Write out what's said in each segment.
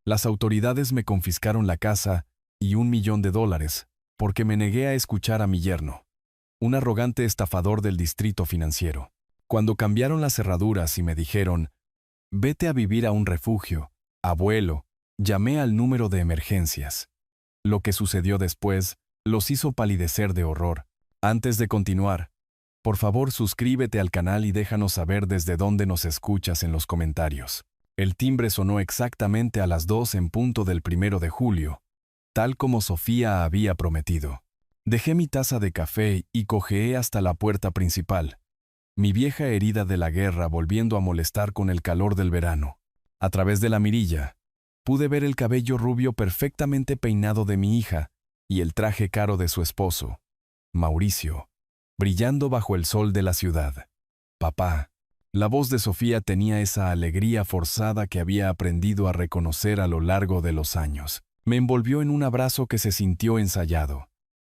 Las autoridades me confiscaron la casa y $1.000.000 porque me negué a escuchar a mi yerno, un arrogante estafador del distrito financiero. Cuando cambiaron las cerraduras y me dijeron, vete a vivir a un refugio, abuelo, llamé al número de emergencias. Lo que sucedió después los hizo palidecer de horror. Antes de continuar, por favor suscríbete al canal y déjanos saber desde dónde nos escuchas en los comentarios. El timbre sonó exactamente a las 2 en punto del 1 de julio, tal como Sofía había prometido. Dejé mi taza de café y cojeé hasta la puerta principal, mi vieja herida de la guerra volviendo a molestar con el calor del verano. A través de la mirilla, pude ver el cabello rubio perfectamente peinado de mi hija y el traje caro de su esposo, Mauricio, brillando bajo el sol de la ciudad. Papá. La voz de Sofía tenía esa alegría forzada que había aprendido a reconocer a lo largo de los años. Me envolvió en un abrazo que se sintió ensayado,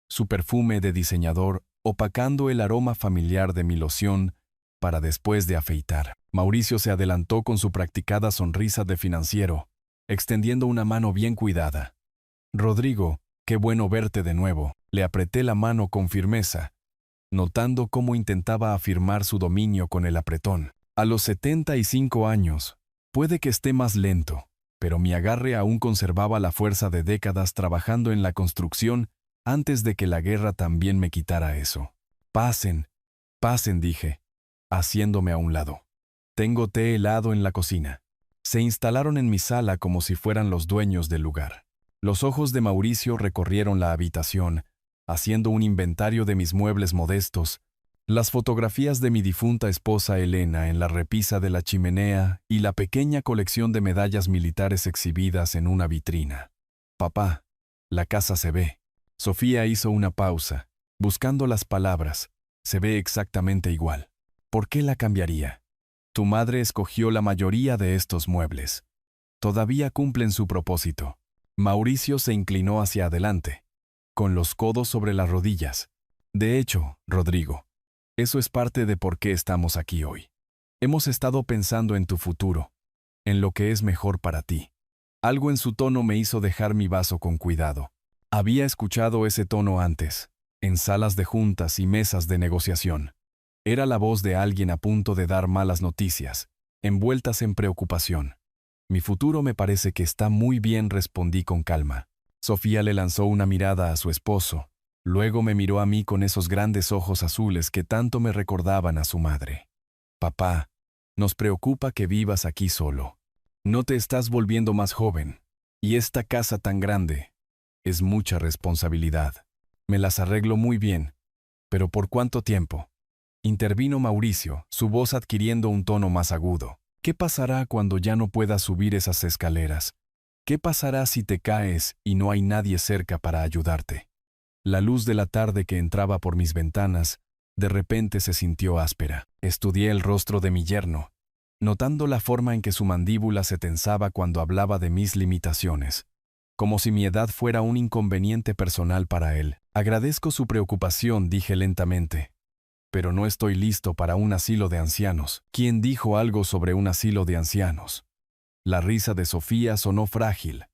su perfume de diseñador opacando el aroma familiar de mi loción para después de afeitar. Mauricio se adelantó con su practicada sonrisa de financiero, extendiendo una mano bien cuidada. Rodrigo, qué bueno verte de nuevo. Le apreté la mano con firmeza, notando cómo intentaba afirmar su dominio con el apretón. A los 75 años, puede que esté más lento, pero mi agarre aún conservaba la fuerza de décadas trabajando en la construcción antes de que la guerra también me quitara eso. Pasen, pasen, dije, haciéndome a un lado. Tengo té helado en la cocina. Se instalaron en mi sala como si fueran los dueños del lugar. Los ojos de Mauricio recorrieron la habitación, haciendo un inventario de mis muebles modestos, las fotografías de mi difunta esposa Elena en la repisa de la chimenea y la pequeña colección de medallas militares exhibidas en una vitrina. Papá, la casa se ve. Sofía hizo una pausa, buscando las palabras. Se ve exactamente igual. ¿Por qué la cambiaría? Tu madre escogió la mayoría de estos muebles. Todavía cumplen su propósito. Mauricio se inclinó hacia adelante, con los codos sobre las rodillas. De hecho, Rodrigo, eso es parte de por qué estamos aquí hoy. Hemos estado pensando en tu futuro, en lo que es mejor para ti. Algo en su tono me hizo dejar mi vaso con cuidado. Había escuchado ese tono antes, en salas de juntas y mesas de negociación. Era la voz de alguien a punto de dar malas noticias, envueltas en preocupación. Mi futuro me parece que está muy bien, respondí con calma. Sofía le lanzó una mirada a su esposo, luego me miró a mí con esos grandes ojos azules que tanto me recordaban a su madre. Papá, nos preocupa que vivas aquí solo. No te estás volviendo más joven, y esta casa tan grande es mucha responsabilidad. Me las arreglo muy bien, pero ¿por cuánto tiempo? Intervino Mauricio, su voz adquiriendo un tono más agudo. ¿Qué pasará cuando ya no puedas subir esas escaleras? ¿Qué pasará si te caes y no hay nadie cerca para ayudarte? La luz de la tarde que entraba por mis ventanas, de repente se sintió áspera. Estudié el rostro de mi yerno, notando la forma en que su mandíbula se tensaba cuando hablaba de mis limitaciones, como si mi edad fuera un inconveniente personal para él. Agradezco su preocupación, dije lentamente, pero no estoy listo para un asilo de ancianos. ¿Quién dijo algo sobre un asilo de ancianos? La risa de Sofía sonó frágil.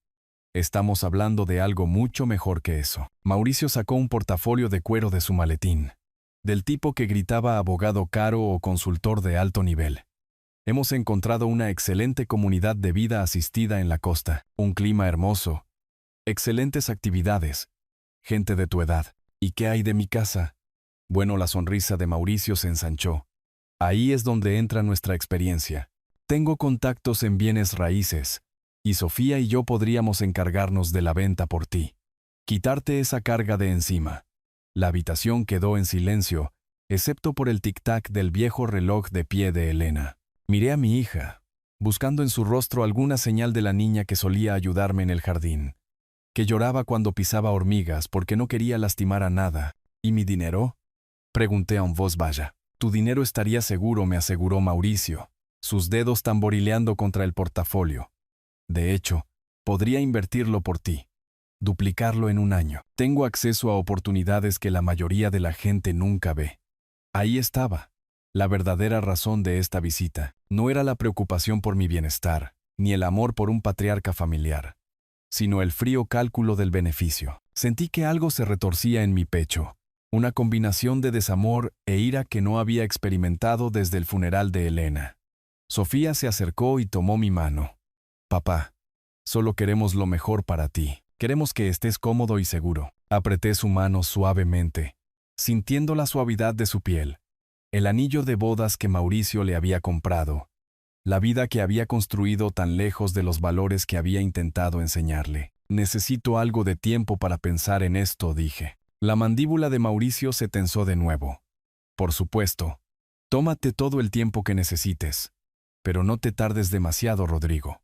Estamos hablando de algo mucho mejor que eso. Mauricio sacó un portafolio de cuero de su maletín, del tipo que gritaba abogado caro o consultor de alto nivel. Hemos encontrado una excelente comunidad de vida asistida en la costa, un clima hermoso, excelentes actividades, gente de tu edad. ¿Y qué hay de mi casa? Bueno, la sonrisa de Mauricio se ensanchó. Ahí es donde entra nuestra experiencia. Tengo contactos en bienes raíces, y Sofía y yo podríamos encargarnos de la venta por ti. Quitarte esa carga de encima. La habitación quedó en silencio, excepto por el tic-tac del viejo reloj de pie de Elena. Miré a mi hija, buscando en su rostro alguna señal de la niña que solía ayudarme en el jardín, que lloraba cuando pisaba hormigas porque no quería lastimar a nada. ¿Y mi dinero? Pregunté a voz baja. Tu dinero estaría seguro, me aseguró Mauricio, sus dedos tamborileando contra el portafolio. De hecho, podría invertirlo por ti, duplicarlo en un año. Tengo acceso a oportunidades que la mayoría de la gente nunca ve. Ahí estaba. La verdadera razón de esta visita no era la preocupación por mi bienestar, ni el amor por un patriarca familiar, sino el frío cálculo del beneficio. Sentí que algo se retorcía en mi pecho, una combinación de desamor e ira que no había experimentado desde el funeral de Elena. Sofía se acercó y tomó mi mano. Papá, solo queremos lo mejor para ti. Queremos que estés cómodo y seguro. Apreté su mano suavemente, sintiendo la suavidad de su piel, el anillo de bodas que Mauricio le había comprado, la vida que había construido tan lejos de los valores que había intentado enseñarle. Necesito algo de tiempo para pensar en esto, dije. La mandíbula de Mauricio se tensó de nuevo. Por supuesto. Tómate todo el tiempo que necesites. Pero no te tardes demasiado, Rodrigo.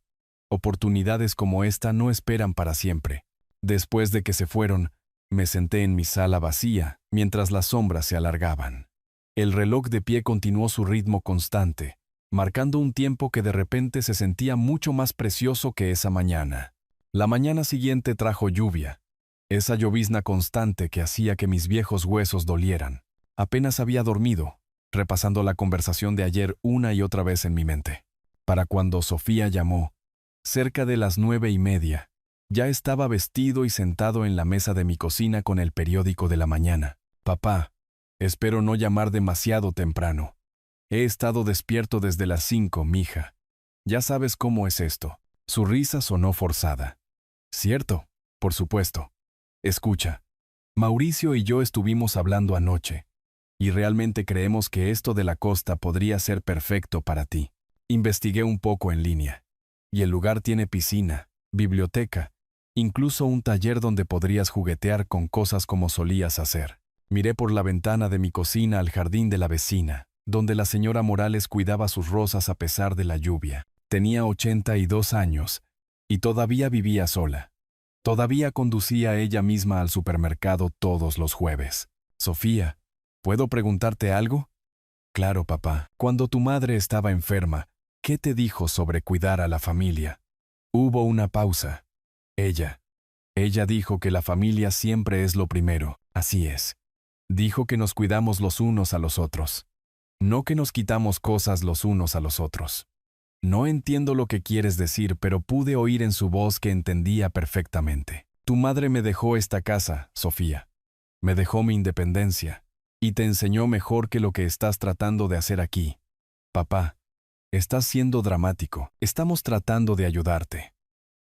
Oportunidades como esta no esperan para siempre. Después de que se fueron, me senté en mi sala vacía, mientras las sombras se alargaban. El reloj de pie continuó su ritmo constante, marcando un tiempo que de repente se sentía mucho más precioso que esa mañana. La mañana siguiente trajo lluvia, esa llovizna constante que hacía que mis viejos huesos dolieran. Apenas había dormido, repasando la conversación de ayer una y otra vez en mi mente. Para cuando Sofía llamó, cerca de las 9:30, ya estaba vestido y sentado en la mesa de mi cocina con el periódico de la mañana. Papá, espero no llamar demasiado temprano. He estado despierto desde las 5, mija. Ya sabes cómo es esto. Su risa sonó forzada. Cierto, por supuesto. Escucha, Mauricio y yo estuvimos hablando anoche, y realmente creemos que esto de la costa podría ser perfecto para ti. Investigué un poco en línea, y el lugar tiene piscina, biblioteca, incluso un taller donde podrías juguetear con cosas como solías hacer. Miré por la ventana de mi cocina al jardín de la vecina, donde la señora Morales cuidaba sus rosas a pesar de la lluvia. Tenía 82 años, y todavía vivía sola. Todavía conducía ella misma al supermercado todos los jueves. Sofía, ¿puedo preguntarte algo? Claro, papá. Cuando tu madre estaba enferma, ¿qué te dijo sobre cuidar a la familia? Hubo una pausa. Ella dijo que la familia siempre es lo primero. Así es. Dijo que nos cuidamos los unos a los otros. No que nos quitamos cosas los unos a los otros. No entiendo lo que quieres decir, pero pude oír en su voz que entendía perfectamente. Tu madre me dejó esta casa, Sofía. Me dejó mi independencia. Y te enseñó mejor que lo que estás tratando de hacer aquí. Papá, estás siendo dramático. Estamos tratando de ayudarte.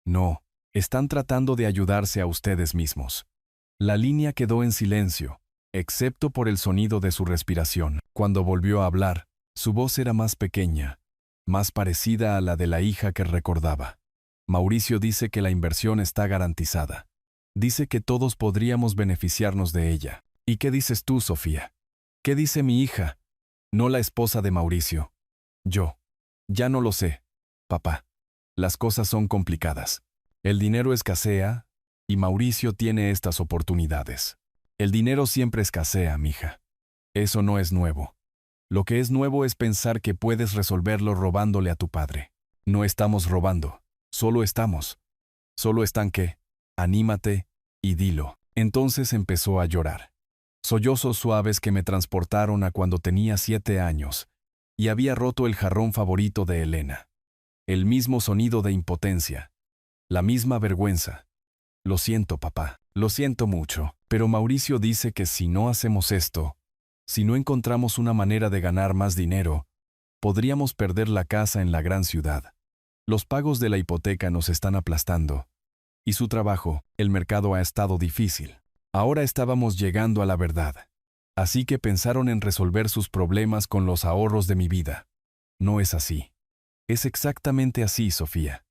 No, están tratando de ayudarse a ustedes mismos. La línea quedó en silencio, excepto por el sonido de su respiración. Cuando volvió a hablar, su voz era más pequeña, más parecida a la de la hija que recordaba. Mauricio dice que la inversión está garantizada. Dice que todos podríamos beneficiarnos de ella. ¿Y qué dices tú, Sofía? ¿Qué dice mi hija? No la esposa de Mauricio. Yo. Ya no lo sé, papá. Las cosas son complicadas. El dinero escasea, y Mauricio tiene estas oportunidades. El dinero siempre escasea, mija. Eso no es nuevo. Lo que es nuevo es pensar que puedes resolverlo robándole a tu padre. No estamos robando, solo estamos. ¿Solo están qué? Anímate y dilo. Entonces empezó a llorar. Sollozos suaves que me transportaron a cuando tenía 7 años y había roto el jarrón favorito de Elena. El mismo sonido de impotencia, la misma vergüenza. Lo siento, papá, lo siento mucho, pero Mauricio dice que si no hacemos esto, si no encontramos una manera de ganar más dinero, podríamos perder la casa en la gran ciudad. Los pagos de la hipoteca nos están aplastando. Y su trabajo, el mercado ha estado difícil. Ahora estábamos llegando a la verdad. Así que pensaron en resolver sus problemas con los ahorros de mi vida. No es así. Es exactamente así, Sofía.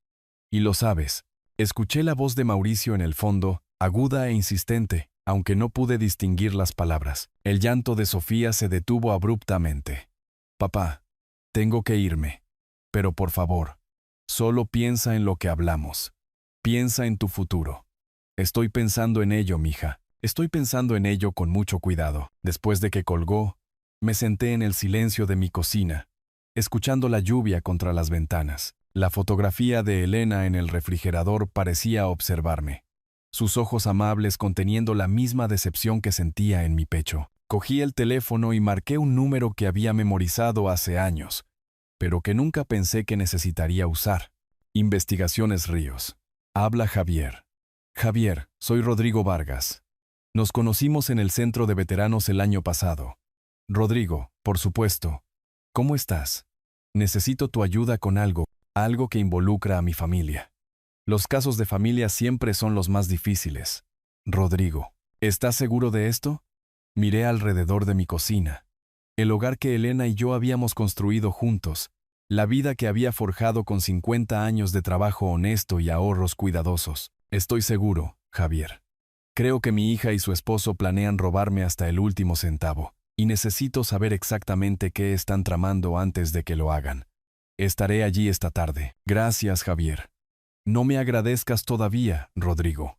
Y lo sabes. Escuché la voz de Mauricio en el fondo, aguda e insistente, aunque no pude distinguir las palabras. El llanto de Sofía se detuvo abruptamente. Papá, tengo que irme. Pero por favor, solo piensa en lo que hablamos. Piensa en tu futuro. Estoy pensando en ello, mija. Estoy pensando en ello con mucho cuidado. Después de que colgó, me senté en el silencio de mi cocina, escuchando la lluvia contra las ventanas. La fotografía de Elena en el refrigerador parecía observarme, sus ojos amables conteniendo la misma decepción que sentía en mi pecho. Cogí el teléfono y marqué un número que había memorizado hace años, pero que nunca pensé que necesitaría usar. Investigaciones Ríos. Habla Javier. Javier, soy Rodrigo Vargas. Nos conocimos en el centro de veteranos el año pasado. Rodrigo, por supuesto. ¿Cómo estás? Necesito tu ayuda con algo que involucra a mi familia. Los casos de familia siempre son los más difíciles. Rodrigo, ¿estás seguro de esto? Miré alrededor de mi cocina. El hogar que Elena y yo habíamos construido juntos, la vida que había forjado con 50 años de trabajo honesto y ahorros cuidadosos. Estoy seguro, Javier. Creo que mi hija y su esposo planean robarme hasta el último centavo, y necesito saber exactamente qué están tramando antes de que lo hagan. Estaré allí esta tarde. Gracias, Javier. No me agradezcas todavía, Rodrigo.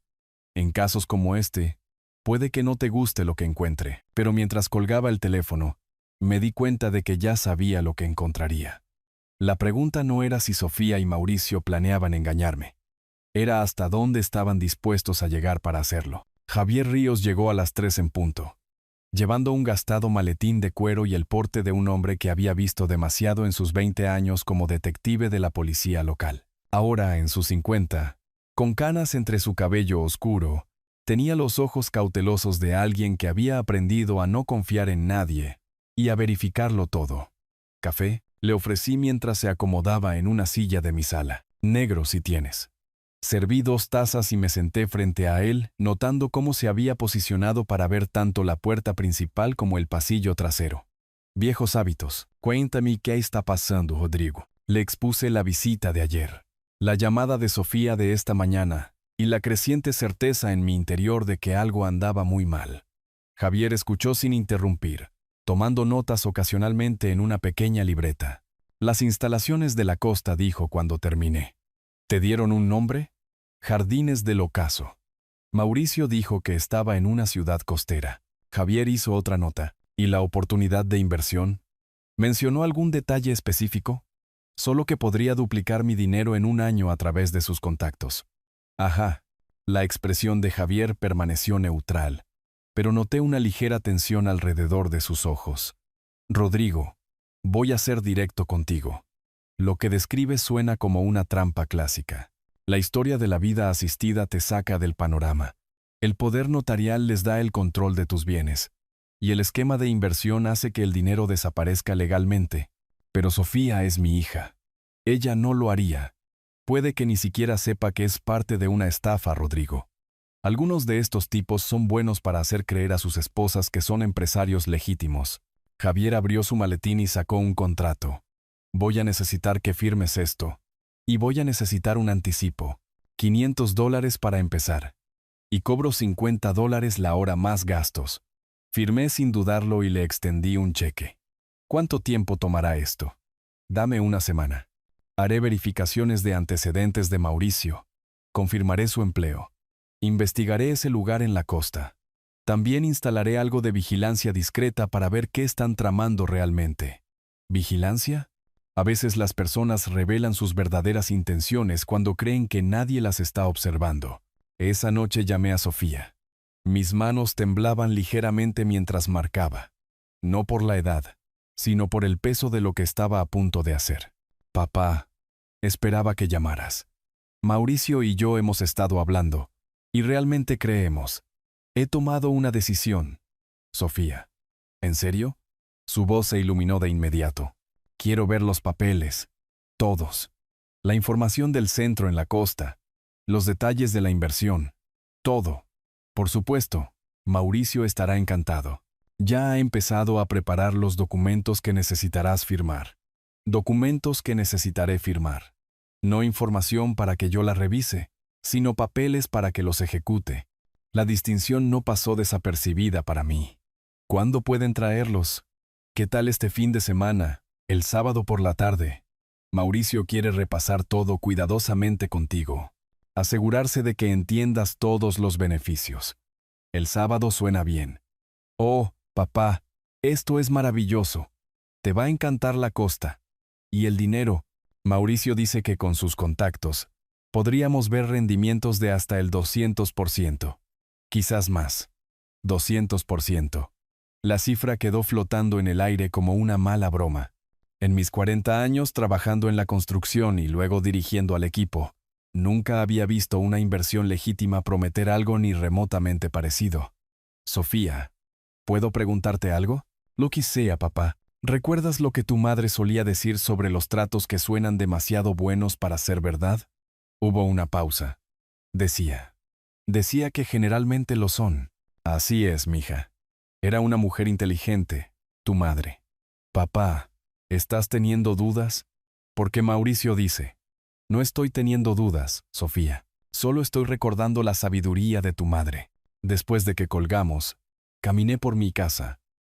En casos como este, puede que no te guste lo que encuentre, pero mientras colgaba el teléfono, me di cuenta de que ya sabía lo que encontraría. La pregunta no era si Sofía y Mauricio planeaban engañarme. Era hasta dónde estaban dispuestos a llegar para hacerlo. Javier Ríos llegó a las 3 en punto, llevando un gastado maletín de cuero y el porte de un hombre que había visto demasiado en sus 20 años como detective de la policía local. Ahora, en sus 50, con canas entre su cabello oscuro, tenía los ojos cautelosos de alguien que había aprendido a no confiar en nadie y a verificarlo todo. ¿Café? Le ofrecí mientras se acomodaba en una silla de mi sala. Negro si tienes. Serví 2 tazas y me senté frente a él, notando cómo se había posicionado para ver tanto la puerta principal como el pasillo trasero. Viejos hábitos. Cuéntame qué está pasando, Rodrigo. Le expuse la visita de ayer, la llamada de Sofía de esta mañana y la creciente certeza en mi interior de que algo andaba muy mal. Javier escuchó sin interrumpir, tomando notas ocasionalmente en una pequeña libreta. Las instalaciones de la costa, dijo cuando terminé. ¿Te dieron un nombre? Jardines del Ocaso. Mauricio dijo que estaba en una ciudad costera. Javier hizo otra nota. ¿Y la oportunidad de inversión? ¿Mencionó algún detalle específico? Solo que podría duplicar mi dinero en un año a través de sus contactos. Ajá. La expresión de Javier permaneció neutral, pero noté una ligera tensión alrededor de sus ojos. Rodrigo, voy a ser directo contigo. Lo que describes suena como una trampa clásica. La historia de la vida asistida te saca del panorama. El poder notarial les da el control de tus bienes, y el esquema de inversión hace que el dinero desaparezca legalmente. Pero Sofía es mi hija. Ella no lo haría. Puede que ni siquiera sepa que es parte de una estafa, Rodrigo. Algunos de estos tipos son buenos para hacer creer a sus esposas que son empresarios legítimos. Javier abrió su maletín y sacó un contrato. Voy a necesitar que firmes esto. Y voy a necesitar un anticipo. $500 para empezar. Y cobro $50 la hora más gastos. Firmé sin dudarlo y le extendí un cheque. ¿Cuánto tiempo tomará esto? Dame una semana. Haré verificaciones de antecedentes de Mauricio. Confirmaré su empleo. Investigaré ese lugar en la costa. También instalaré algo de vigilancia discreta para ver qué están tramando realmente. ¿Vigilancia? A veces las personas revelan sus verdaderas intenciones cuando creen que nadie las está observando. Esa noche llamé a Sofía. Mis manos temblaban ligeramente mientras marcaba. No por la edad, sino por el peso de lo que estaba a punto de hacer. Papá, esperaba que llamaras. Mauricio y yo hemos estado hablando, y realmente creemos. He tomado una decisión. Sofía. ¿En serio? Su voz se iluminó de inmediato. Quiero ver los papeles. Todos. La información del centro en la costa. Los detalles de la inversión. Todo. Por supuesto, Mauricio estará encantado. Ya ha empezado a preparar los documentos que necesitarás firmar. Documentos que necesitaré firmar. No información para que yo la revise, sino papeles para que los ejecute. La distinción no pasó desapercibida para mí. ¿Cuándo pueden traerlos? ¿Qué tal este fin de semana? El sábado por la tarde. Mauricio quiere repasar todo cuidadosamente contigo. Asegurarse de que entiendas todos los beneficios. El sábado suena bien. Oh, papá, esto es maravilloso. Te va a encantar la costa. Y el dinero. Mauricio dice que con sus contactos, podríamos ver rendimientos de hasta el 200%. Quizás más. 200%. La cifra quedó flotando en el aire como una mala broma. En mis 40 años trabajando en la construcción y luego dirigiendo al equipo, nunca había visto una inversión legítima prometer algo ni remotamente parecido. Sofía, ¿puedo preguntarte algo? Lo que sea, papá. ¿Recuerdas lo que tu madre solía decir sobre los tratos que suenan demasiado buenos para ser verdad? Hubo una pausa. Decía que generalmente lo son. Así es, mija. Era una mujer inteligente, tu madre. Papá, ¿estás teniendo dudas? Porque Mauricio dice, no estoy teniendo dudas, Sofía. Solo estoy recordando la sabiduría de tu madre. Después de que colgamos, caminé por mi casa,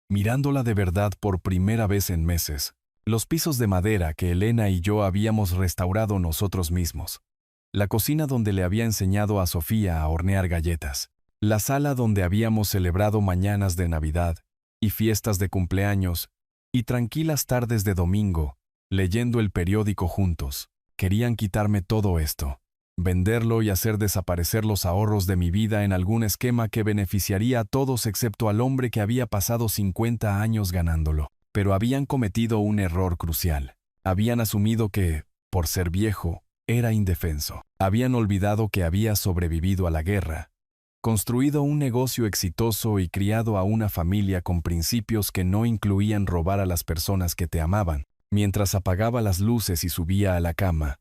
mirándola de verdad por primera vez en meses. Los pisos de madera que Elena y yo habíamos restaurado nosotros mismos. La cocina donde le había enseñado a Sofía a hornear galletas. La sala donde habíamos celebrado mañanas de Navidad y fiestas de cumpleaños y tranquilas tardes de domingo, leyendo el periódico juntos. Querían quitarme todo esto, venderlo y hacer desaparecer los ahorros de mi vida en algún esquema que beneficiaría a todos excepto al hombre que había pasado 50 años ganándolo. Pero habían cometido un error crucial. Habían asumido que, por ser viejo, era indefenso. Habían olvidado que había sobrevivido a la guerra, construido un negocio exitoso y criado a una familia con principios que no incluían robar a las personas que te amaban. Mientras apagaba las luces y subía a la cama,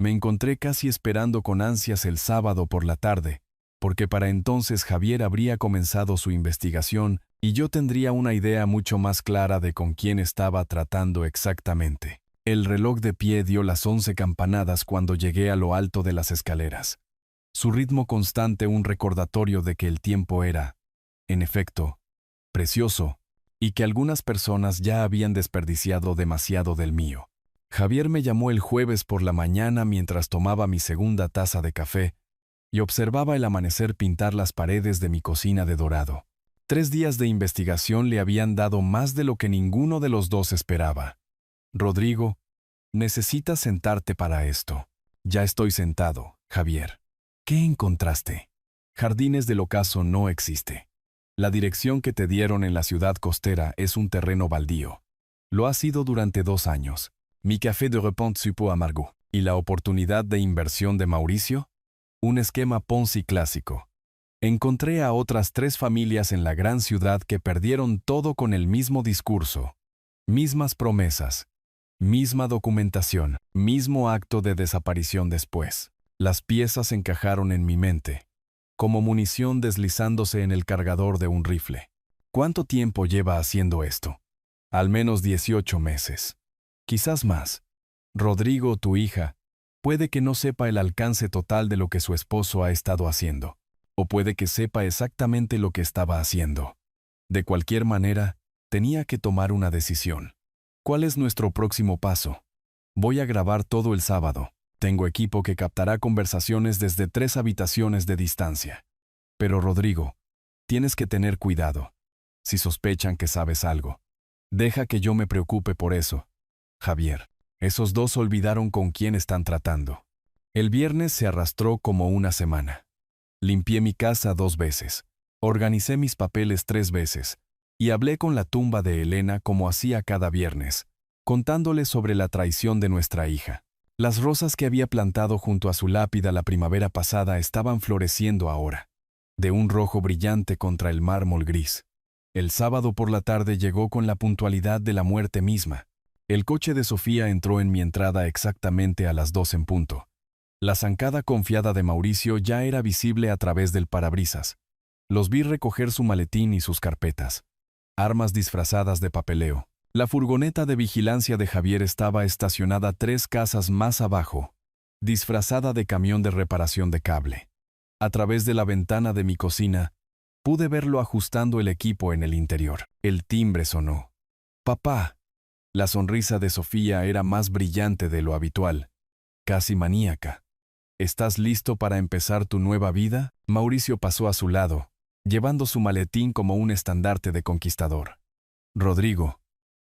me encontré casi esperando con ansias el sábado por la tarde, porque para entonces Javier habría comenzado su investigación y yo tendría una idea mucho más clara de con quién estaba tratando exactamente. El reloj de pie dio las 11 campanadas cuando llegué a lo alto de las escaleras. Su ritmo constante un recordatorio de que el tiempo era, en efecto, precioso, y que algunas personas ya habían desperdiciado demasiado del mío. Javier me llamó el jueves por la mañana mientras tomaba mi segunda taza de café y observaba el amanecer pintar las paredes de mi cocina de dorado. 3 días de investigación le habían dado más de lo que ninguno de los dos esperaba. Rodrigo, necesitas sentarte para esto. Ya estoy sentado, Javier. ¿Qué encontraste? Jardines del Ocaso no existe. La dirección que te dieron en la ciudad costera es un terreno baldío. Lo ha sido durante 2 años. Mi café de repente supo amargo. ¿Y la oportunidad de inversión de Mauricio? Un esquema Ponzi clásico. Encontré a otras 3 familias en la gran ciudad que perdieron todo con el mismo discurso. Mismas promesas. Misma documentación. Mismo acto de desaparición después. Las piezas encajaron en mi mente, como munición deslizándose en el cargador de un rifle. ¿Cuánto tiempo lleva haciendo esto? Al menos 18 meses. Quizás más. Rodrigo, tu hija, puede que no sepa el alcance total de lo que su esposo ha estado haciendo, o puede que sepa exactamente lo que estaba haciendo. De cualquier manera, tenía que tomar una decisión. ¿Cuál es nuestro próximo paso? Voy a grabar todo el sábado. Tengo equipo que captará conversaciones desde 3 habitaciones de distancia. Pero Rodrigo, tienes que tener cuidado. Si sospechan que sabes algo, deja que yo me preocupe por eso. Javier, esos 2 olvidaron con quién están tratando. El viernes se arrastró como una semana. Limpié mi casa 2 veces, organicé mis papeles 3 veces, y hablé con la tumba de Elena como hacía cada viernes, contándole sobre la traición de nuestra hija. Las rosas que había plantado junto a su lápida la primavera pasada estaban floreciendo ahora, de un rojo brillante contra el mármol gris. El sábado por la tarde llegó con la puntualidad de la muerte misma. El coche de Sofía entró en mi entrada exactamente a las 2 en punto. La zancada confiada de Mauricio ya era visible a través del parabrisas. Los vi recoger su maletín y sus carpetas. Armas disfrazadas de papeleo. La furgoneta de vigilancia de Javier estaba estacionada 3 casas más abajo, disfrazada de camión de reparación de cable. A través de la ventana de mi cocina, pude verlo ajustando el equipo en el interior. El timbre sonó. «Papá». La sonrisa de Sofía era más brillante de lo habitual, casi maníaca. ¿Estás listo para empezar tu nueva vida? Mauricio pasó a su lado, llevando su maletín como un estandarte de conquistador. Rodrigo,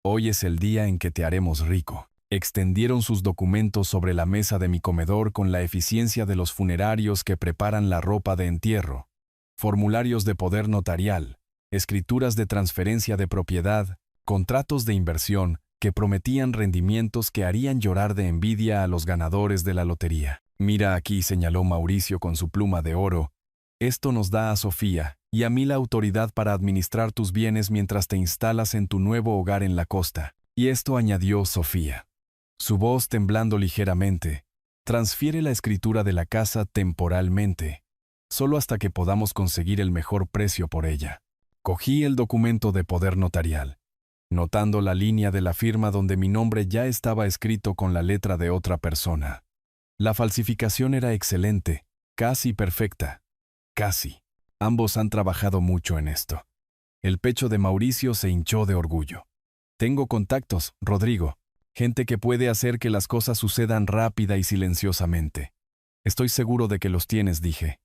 hoy es el día en que te haremos rico. Extendieron sus documentos sobre la mesa de mi comedor con la eficiencia de los funerarios que preparan la ropa de entierro. Formularios de poder notarial, escrituras de transferencia de propiedad, contratos de inversión que prometían rendimientos que harían llorar de envidia a los ganadores de la lotería. Mira aquí, señaló Mauricio con su pluma de oro. Esto nos da a Sofía y a mí la autoridad para administrar tus bienes mientras te instalas en tu nuevo hogar en la costa. Y esto, añadió Sofía, su voz temblando ligeramente, transfiere la escritura de la casa temporalmente, solo hasta que podamos conseguir el mejor precio por ella. Cogí el documento de poder notarial, notando la línea de la firma donde mi nombre ya estaba escrito con la letra de otra persona. La falsificación era excelente, casi perfecta. Casi. Ambos han trabajado mucho en esto. El pecho de Mauricio se hinchó de orgullo. Tengo contactos, Rodrigo. Gente que puede hacer que las cosas sucedan rápida y silenciosamente. Estoy seguro de que los tienes, dije,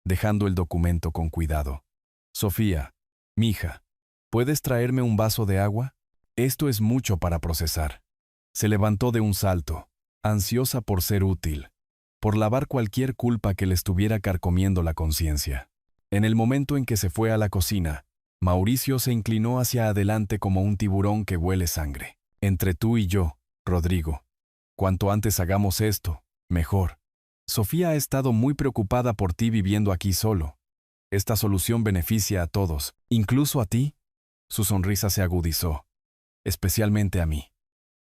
dejando el documento con cuidado. Sofía, mija, ¿puedes traerme un vaso de agua? Esto es mucho para procesar. Se levantó de un salto, ansiosa por ser útil, por lavar cualquier culpa que le estuviera carcomiendo la conciencia. En el momento en que se fue a la cocina, Mauricio se inclinó hacia adelante como un tiburón que huele sangre. Entre tú y yo, Rodrigo, cuanto antes hagamos esto, mejor. Sofía ha estado muy preocupada por ti viviendo aquí solo. Esta solución beneficia a todos, incluso a ti. Su sonrisa se agudizó, especialmente a mí.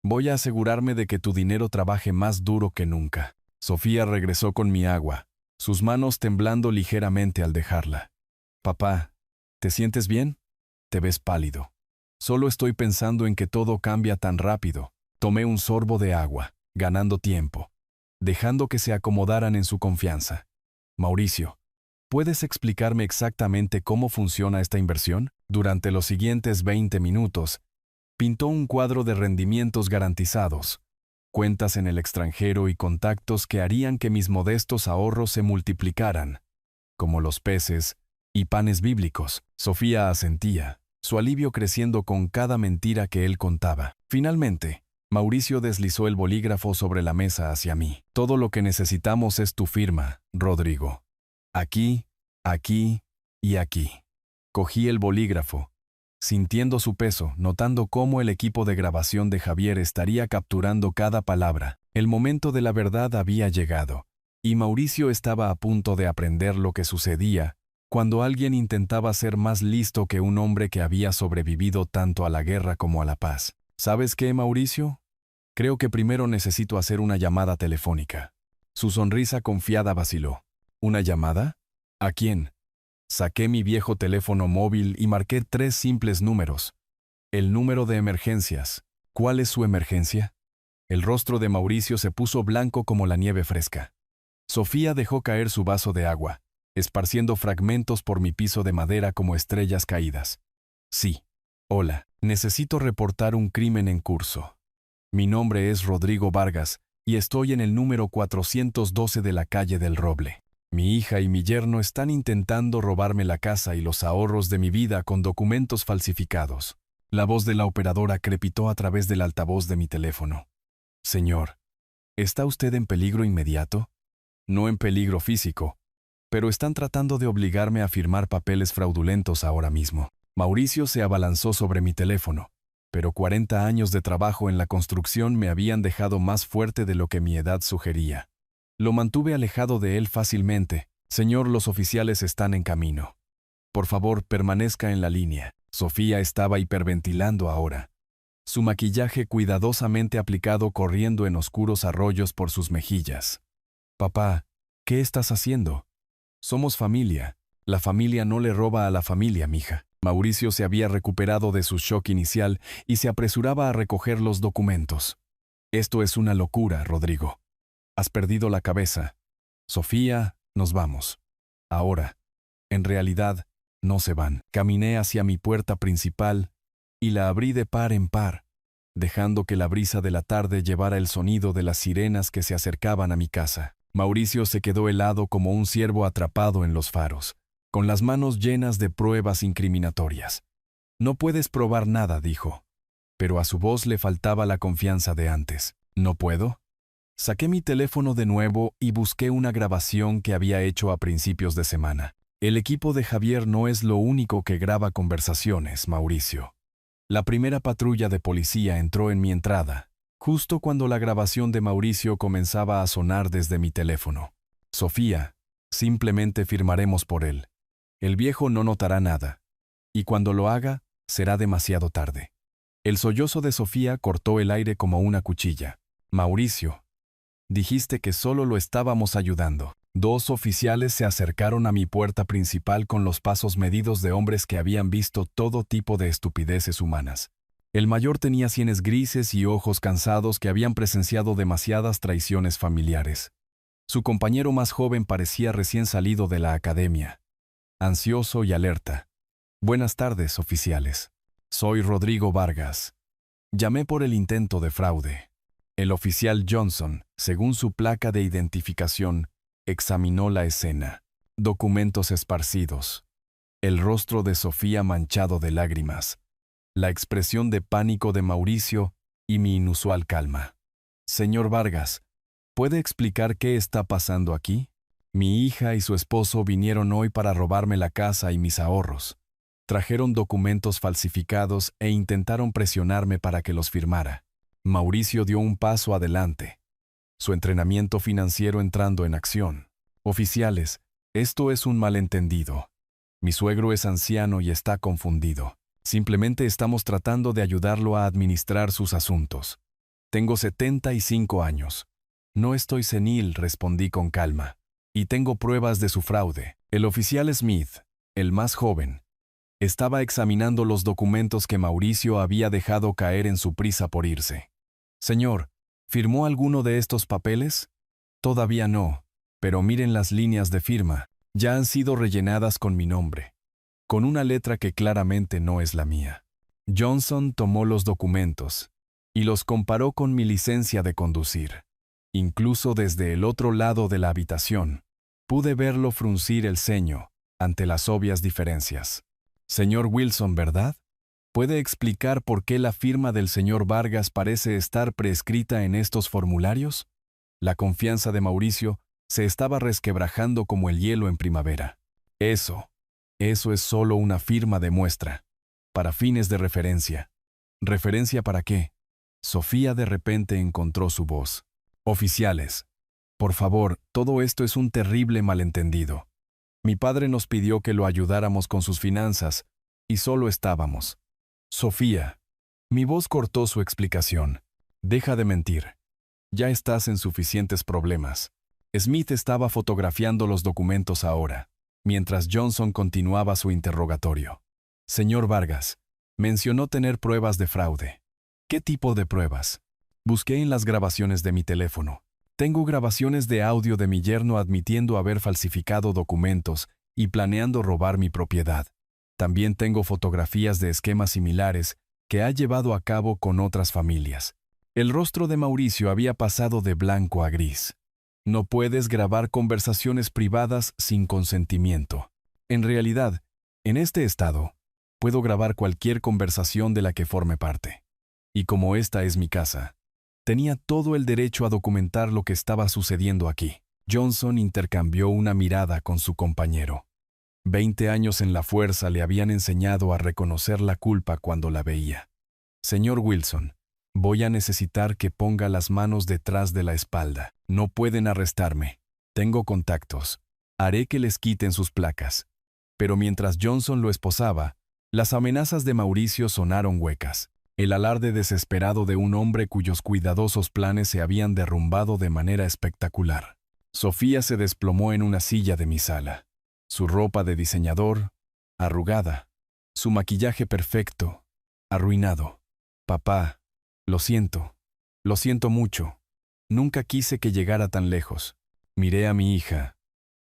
Voy a asegurarme de que tu dinero trabaje más duro que nunca. Sofía regresó con mi agua, sus manos temblando ligeramente al dejarla. Papá, ¿te sientes bien? Te ves pálido. Solo estoy pensando en que todo cambia tan rápido. Tomé un sorbo de agua, ganando tiempo, dejando que se acomodaran en su confianza. Mauricio, ¿puedes explicarme exactamente cómo funciona esta inversión? Durante los siguientes 20 minutos, pintó un cuadro de rendimientos garantizados, cuentas en el extranjero y contactos que harían que mis modestos ahorros se multiplicaran, como los peces y panes bíblicos. Sofía asentía, su alivio creciendo con cada mentira que él contaba. Finalmente, Mauricio deslizó el bolígrafo sobre la mesa hacia mí. Todo lo que necesitamos es tu firma, Rodrigo. Aquí, aquí y aquí. Cogí el bolígrafo, sintiendo su peso, notando cómo el equipo de grabación de Javier estaría capturando cada palabra. El momento de la verdad había llegado, y Mauricio estaba a punto de aprender lo que sucedía cuando alguien intentaba ser más listo que un hombre que había sobrevivido tanto a la guerra como a la paz. ¿Sabes qué, Mauricio? Creo que primero necesito hacer una llamada telefónica. Su sonrisa confiada vaciló. ¿Una llamada? ¿A quién? Saqué mi viejo teléfono móvil y marqué 3 simples números. El número de emergencias. ¿Cuál es su emergencia? El rostro de Mauricio se puso blanco como la nieve fresca. Sofía dejó caer su vaso de agua, esparciendo fragmentos por mi piso de madera como estrellas caídas. Sí. Hola, necesito reportar un crimen en curso. Mi nombre es Rodrigo Vargas y estoy en el número 412 de la calle del Roble. Mi hija y mi yerno están intentando robarme la casa y los ahorros de mi vida con documentos falsificados. La voz de la operadora crepitó a través del altavoz de mi teléfono. Señor, ¿está usted en peligro inmediato? No en peligro físico, pero están tratando de obligarme a firmar papeles fraudulentos ahora mismo. Mauricio se abalanzó sobre mi teléfono, pero 40 años de trabajo en la construcción me habían dejado más fuerte de lo que mi edad sugería. Lo mantuve alejado de él fácilmente. Señor, los oficiales están en camino. Por favor, permanezca en la línea. Sofía estaba hiperventilando ahora, su maquillaje cuidadosamente aplicado corriendo en oscuros arroyos por sus mejillas. Papá, ¿qué estás haciendo? Somos familia. La familia no le roba a la familia, mija. Mauricio se había recuperado de su shock inicial y se apresuraba a recoger los documentos. Esto es una locura, Rodrigo. Has perdido la cabeza. Sofía, nos vamos. Ahora. En realidad, no se van. Caminé hacia mi puerta principal y la abrí de par en par, dejando que la brisa de la tarde llevara el sonido de las sirenas que se acercaban a mi casa. Mauricio se quedó helado como un ciervo atrapado en los faros, con las manos llenas de pruebas incriminatorias. No puedes probar nada, dijo. Pero a su voz le faltaba la confianza de antes. ¿No puedo? Saqué mi teléfono de nuevo y busqué una grabación que había hecho a principios de semana. El equipo de Javier no es lo único que graba conversaciones, Mauricio. La primera patrulla de policía entró en mi entrada, justo cuando la grabación de Mauricio comenzaba a sonar desde mi teléfono. Sofía, simplemente firmaremos por él. El viejo no notará nada. Y cuando lo haga, será demasiado tarde. El sollozo de Sofía cortó el aire como una cuchilla. Mauricio, dijiste que solo lo estábamos ayudando. Dos oficiales se acercaron a mi puerta principal con los pasos medidos de hombres que habían visto todo tipo de estupideces humanas. El mayor tenía sienes grises y ojos cansados que habían presenciado demasiadas traiciones familiares. Su compañero más joven parecía recién salido de la academia, ansioso y alerta. Buenas tardes, oficiales. Soy Rodrigo Vargas. Llamé por el intento de fraude. El oficial Johnson, según su placa de identificación, examinó la escena. Documentos esparcidos. El rostro de Sofía manchado de lágrimas. La expresión de pánico de Mauricio y mi inusual calma. Señor Vargas, ¿puede explicar qué está pasando aquí? Mi hija y su esposo vinieron hoy para robarme la casa y mis ahorros. Trajeron documentos falsificados e intentaron presionarme para que los firmara. Mauricio dio un paso adelante. Su entrenamiento financiero entrando en acción. Oficiales, esto es un malentendido. Mi suegro es anciano y está confundido. Simplemente estamos tratando de ayudarlo a administrar sus asuntos. Tengo 75 años. No estoy senil, respondí con calma. Y tengo pruebas de su fraude. El oficial Smith, el más joven, estaba examinando los documentos que Mauricio había dejado caer en su prisa por irse. Señor, ¿firmó alguno de estos papeles? Todavía no, pero miren las líneas de firma. Ya han sido rellenadas con mi nombre, con una letra que claramente no es la mía. Johnson tomó los documentos y los comparó con mi licencia de conducir. Incluso desde el otro lado de la habitación, pude verlo fruncir el ceño ante las obvias diferencias. Señor Wilson, ¿verdad? ¿Puede explicar por qué la firma del señor Vargas parece estar prescrita en estos formularios? La confianza de Mauricio se estaba resquebrajando como el hielo en primavera. Eso es solo una firma de muestra, para fines de referencia. ¿Referencia para qué? Sofía de repente encontró su voz. Oficiales, por favor, todo esto es un terrible malentendido. Mi padre nos pidió que lo ayudáramos con sus finanzas, y solo estábamos. Sofía. Mi voz cortó su explicación. Deja de mentir. Ya estás en suficientes problemas. Smith estaba fotografiando los documentos ahora, mientras Johnson continuaba su interrogatorio. Señor Vargas, mencionó tener pruebas de fraude. ¿Qué tipo de pruebas? Busqué en las grabaciones de mi teléfono. Tengo grabaciones de audio de mi yerno admitiendo haber falsificado documentos y planeando robar mi propiedad. También tengo fotografías de esquemas similares que ha llevado a cabo con otras familias. El rostro de Mauricio había pasado de blanco a gris. No puedes grabar conversaciones privadas sin consentimiento. En realidad, en este estado, puedo grabar cualquier conversación de la que forme parte. Y como esta es mi casa, tenía todo el derecho a documentar lo que estaba sucediendo aquí. Johnson intercambió una mirada con su compañero. 20 años en la fuerza le habían enseñado a reconocer la culpa cuando la veía. Señor Wilson, voy a necesitar que ponga las manos detrás de la espalda. No pueden arrestarme. Tengo contactos. Haré que les quiten sus placas. Pero mientras Johnson lo esposaba, las amenazas de Mauricio sonaron huecas. El alarde desesperado de un hombre cuyos cuidadosos planes se habían derrumbado de manera espectacular. Sofía se desplomó en una silla de mi sala. Su ropa de diseñador, arrugada. Su maquillaje perfecto, arruinado. Papá, lo siento mucho. Nunca quise que llegara tan lejos. Miré a mi hija,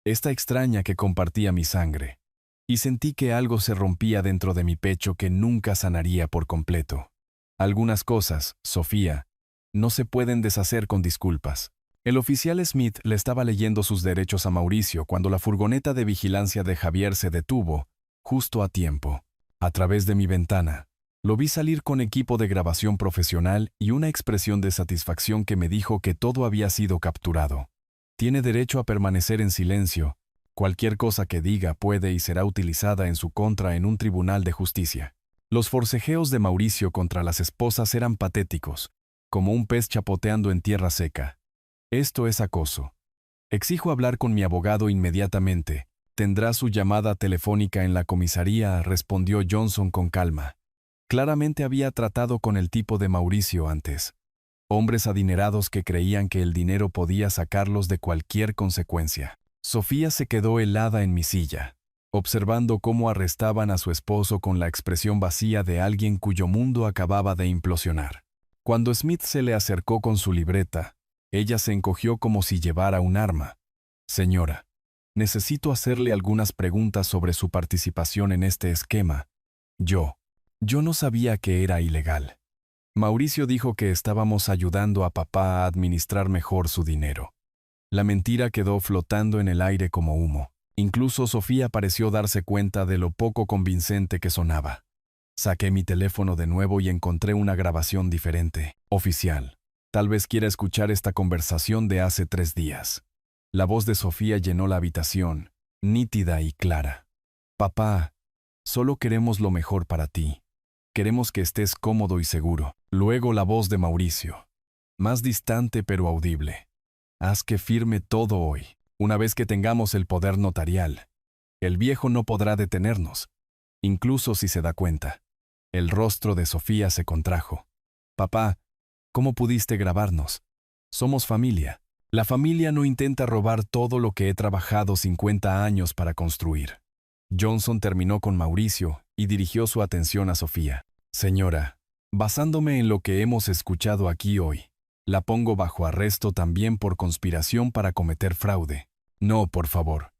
esta extraña que compartía mi sangre, y sentí que algo se rompía dentro de mi pecho que nunca sanaría por completo. Algunas cosas, Sofía, no se pueden deshacer con disculpas. El oficial Smith le estaba leyendo sus derechos a Mauricio cuando la furgoneta de vigilancia de Javier se detuvo, justo a tiempo. A través de mi ventana, lo vi salir con equipo de grabación profesional y una expresión de satisfacción que me dijo que todo había sido capturado. Tiene derecho a permanecer en silencio. Cualquier cosa que diga puede y será utilizada en su contra en un tribunal de justicia. Los forcejeos de Mauricio contra las esposas eran patéticos, como un pez chapoteando en tierra seca. Esto es acoso. Exijo hablar con mi abogado inmediatamente. Tendrá su llamada telefónica en la comisaría, respondió Johnson con calma. Claramente había tratado con el tipo de Mauricio antes. Hombres adinerados que creían que el dinero podía sacarlos de cualquier consecuencia. Sofía se quedó helada en mi silla, observando cómo arrestaban a su esposo con la expresión vacía de alguien cuyo mundo acababa de implosionar. Cuando Smith se le acercó con su libreta, ella se encogió como si llevara un arma. Señora, necesito hacerle algunas preguntas sobre su participación en este esquema. Yo no sabía que era ilegal. Mauricio dijo que estábamos ayudando a papá a administrar mejor su dinero. La mentira quedó flotando en el aire como humo. Incluso Sofía pareció darse cuenta de lo poco convincente que sonaba. Saqué mi teléfono de nuevo y encontré una grabación diferente. Oficial. Tal vez quiera escuchar esta conversación de hace 3 días. La voz de Sofía llenó la habitación, nítida y clara. Papá, solo queremos lo mejor para ti. Queremos que estés cómodo y seguro. Luego la voz de Mauricio, más distante pero audible. Haz que firme todo hoy. Una vez que tengamos el poder notarial, el viejo no podrá detenernos, incluso si se da cuenta. El rostro de Sofía se contrajo. Papá, ¿cómo pudiste grabarnos? Somos familia. La familia no intenta robar todo lo que he trabajado 50 años para construir. Johnson terminó con Mauricio y dirigió su atención a Sofía. Señora, basándome en lo que hemos escuchado aquí hoy, la pongo bajo arresto también por conspiración para cometer fraude. No, por favor.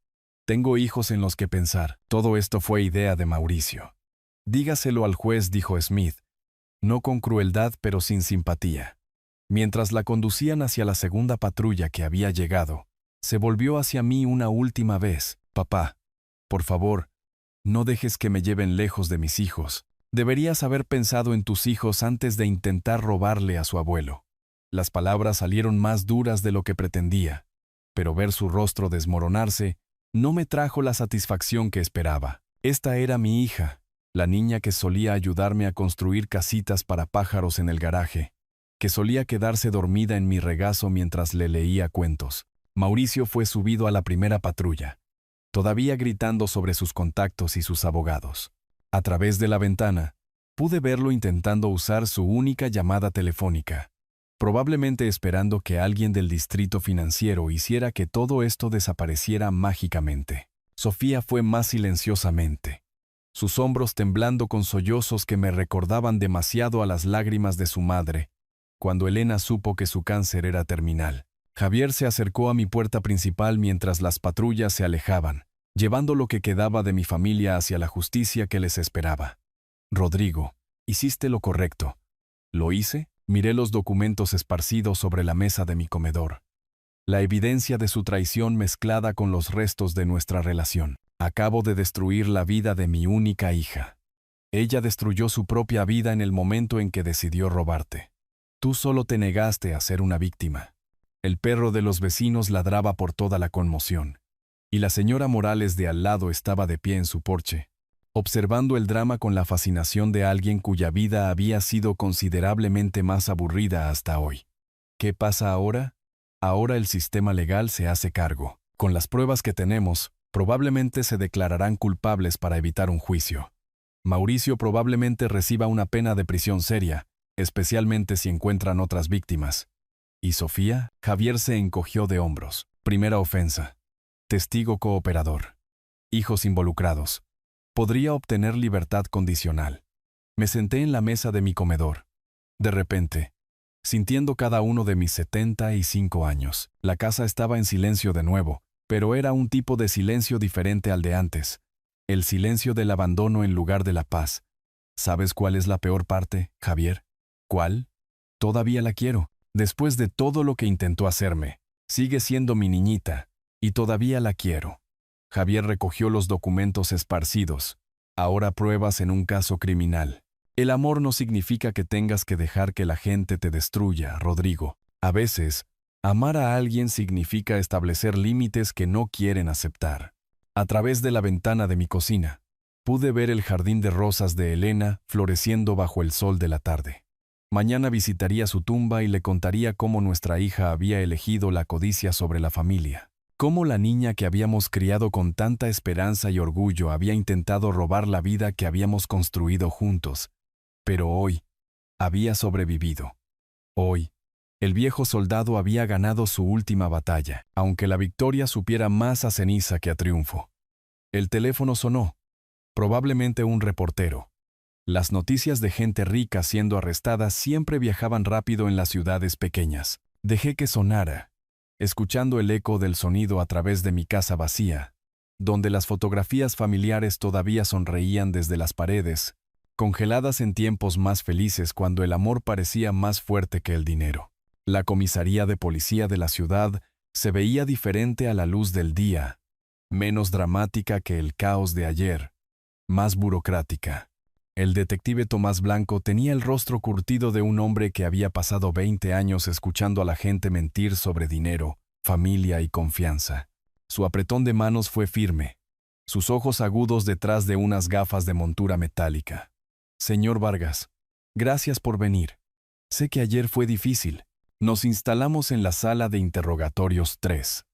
Tengo hijos en los que pensar. Todo esto fue idea de Mauricio. Dígaselo al juez, dijo Smith, no con crueldad pero sin simpatía. Mientras la conducían hacia la segunda patrulla que había llegado, se volvió hacia mí una última vez. Papá, por favor, no dejes que me lleven lejos de mis hijos. Deberías haber pensado en tus hijos antes de intentar robarle a su abuelo. Las palabras salieron más duras de lo que pretendía, pero ver su rostro desmoronarse no me trajo la satisfacción que esperaba. Esta era mi hija, la niña que solía ayudarme a construir casitas para pájaros en el garaje, que solía quedarse dormida en mi regazo mientras le leía cuentos. Mauricio fue subido a la primera patrulla, todavía gritando sobre sus contactos y sus abogados. A través de la ventana, pude verlo intentando usar su única llamada telefónica, probablemente esperando que alguien del distrito financiero hiciera que todo esto desapareciera mágicamente. Sofía fue más silenciosamente, sus hombros temblando con sollozos que me recordaban demasiado a las lágrimas de su madre, cuando Elena supo que su cáncer era terminal. Javier se acercó a mi puerta principal mientras las patrullas se alejaban, llevando lo que quedaba de mi familia hacia la justicia que les esperaba. Rodrigo, hiciste lo correcto. ¿Lo hice? Miré los documentos esparcidos sobre la mesa de mi comedor. La evidencia de su traición mezclada con los restos de nuestra relación. Acabo de destruir la vida de mi única hija. Ella destruyó su propia vida en el momento en que decidió robarte. Tú solo te negaste a ser una víctima. El perro de los vecinos ladraba por toda la conmoción, y la señora Morales de al lado estaba de pie en su porche, observando el drama con la fascinación de alguien cuya vida había sido considerablemente más aburrida hasta hoy. ¿Qué pasa ahora? Ahora el sistema legal se hace cargo. Con las pruebas que tenemos, probablemente se declararán culpables para evitar un juicio. Mauricio probablemente reciba una pena de prisión seria, especialmente si encuentran otras víctimas. ¿Y Sofía? Javier se encogió de hombros. Primera ofensa. Testigo cooperador. Hijos involucrados. Podría obtener libertad condicional. Me senté en la mesa de mi comedor. De repente, sintiendo cada uno de mis 75 años, la casa estaba en silencio de nuevo, pero era un tipo de silencio diferente al de antes. El silencio del abandono en lugar de la paz. ¿Sabes cuál es la peor parte, Javier? ¿Cuál? Todavía la quiero. Después de todo lo que intentó hacerme, sigue siendo mi niñita, y todavía la quiero. Javier recogió los documentos esparcidos. Ahora pruebas en un caso criminal. El amor no significa que tengas que dejar que la gente te destruya, Rodrigo. A veces, amar a alguien significa establecer límites que no quieren aceptar. A través de la ventana de mi cocina, Pude ver el jardín de rosas de Elena floreciendo bajo el sol de la tarde. Mañana visitaría su tumba y le contaría cómo nuestra hija había elegido la codicia sobre la familia. Cómo la niña que habíamos criado con tanta esperanza y orgullo había intentado robar la vida que habíamos construido juntos. Pero hoy, había sobrevivido. Hoy, el viejo soldado había ganado su última batalla, aunque la victoria supiera más a ceniza que a triunfo. El teléfono sonó. Probablemente un reportero. Las noticias de gente rica siendo arrestada siempre viajaban rápido en las ciudades pequeñas. Dejé que sonara, escuchando el eco del sonido a través de mi casa vacía, donde las fotografías familiares todavía sonreían desde las paredes, congeladas en tiempos más felices cuando el amor parecía más fuerte que el dinero. La comisaría de policía de la ciudad se veía diferente a la luz del día, menos dramática que el caos de ayer, más burocrática. El detective Tomás Blanco tenía el rostro curtido de un hombre que había pasado 20 años escuchando a la gente mentir sobre dinero, familia y confianza. Su apretón de manos fue firme, sus ojos agudos detrás de unas gafas de montura metálica. Señor Vargas, gracias por venir. Sé que ayer fue difícil. Nos instalamos en la sala de interrogatorios 3.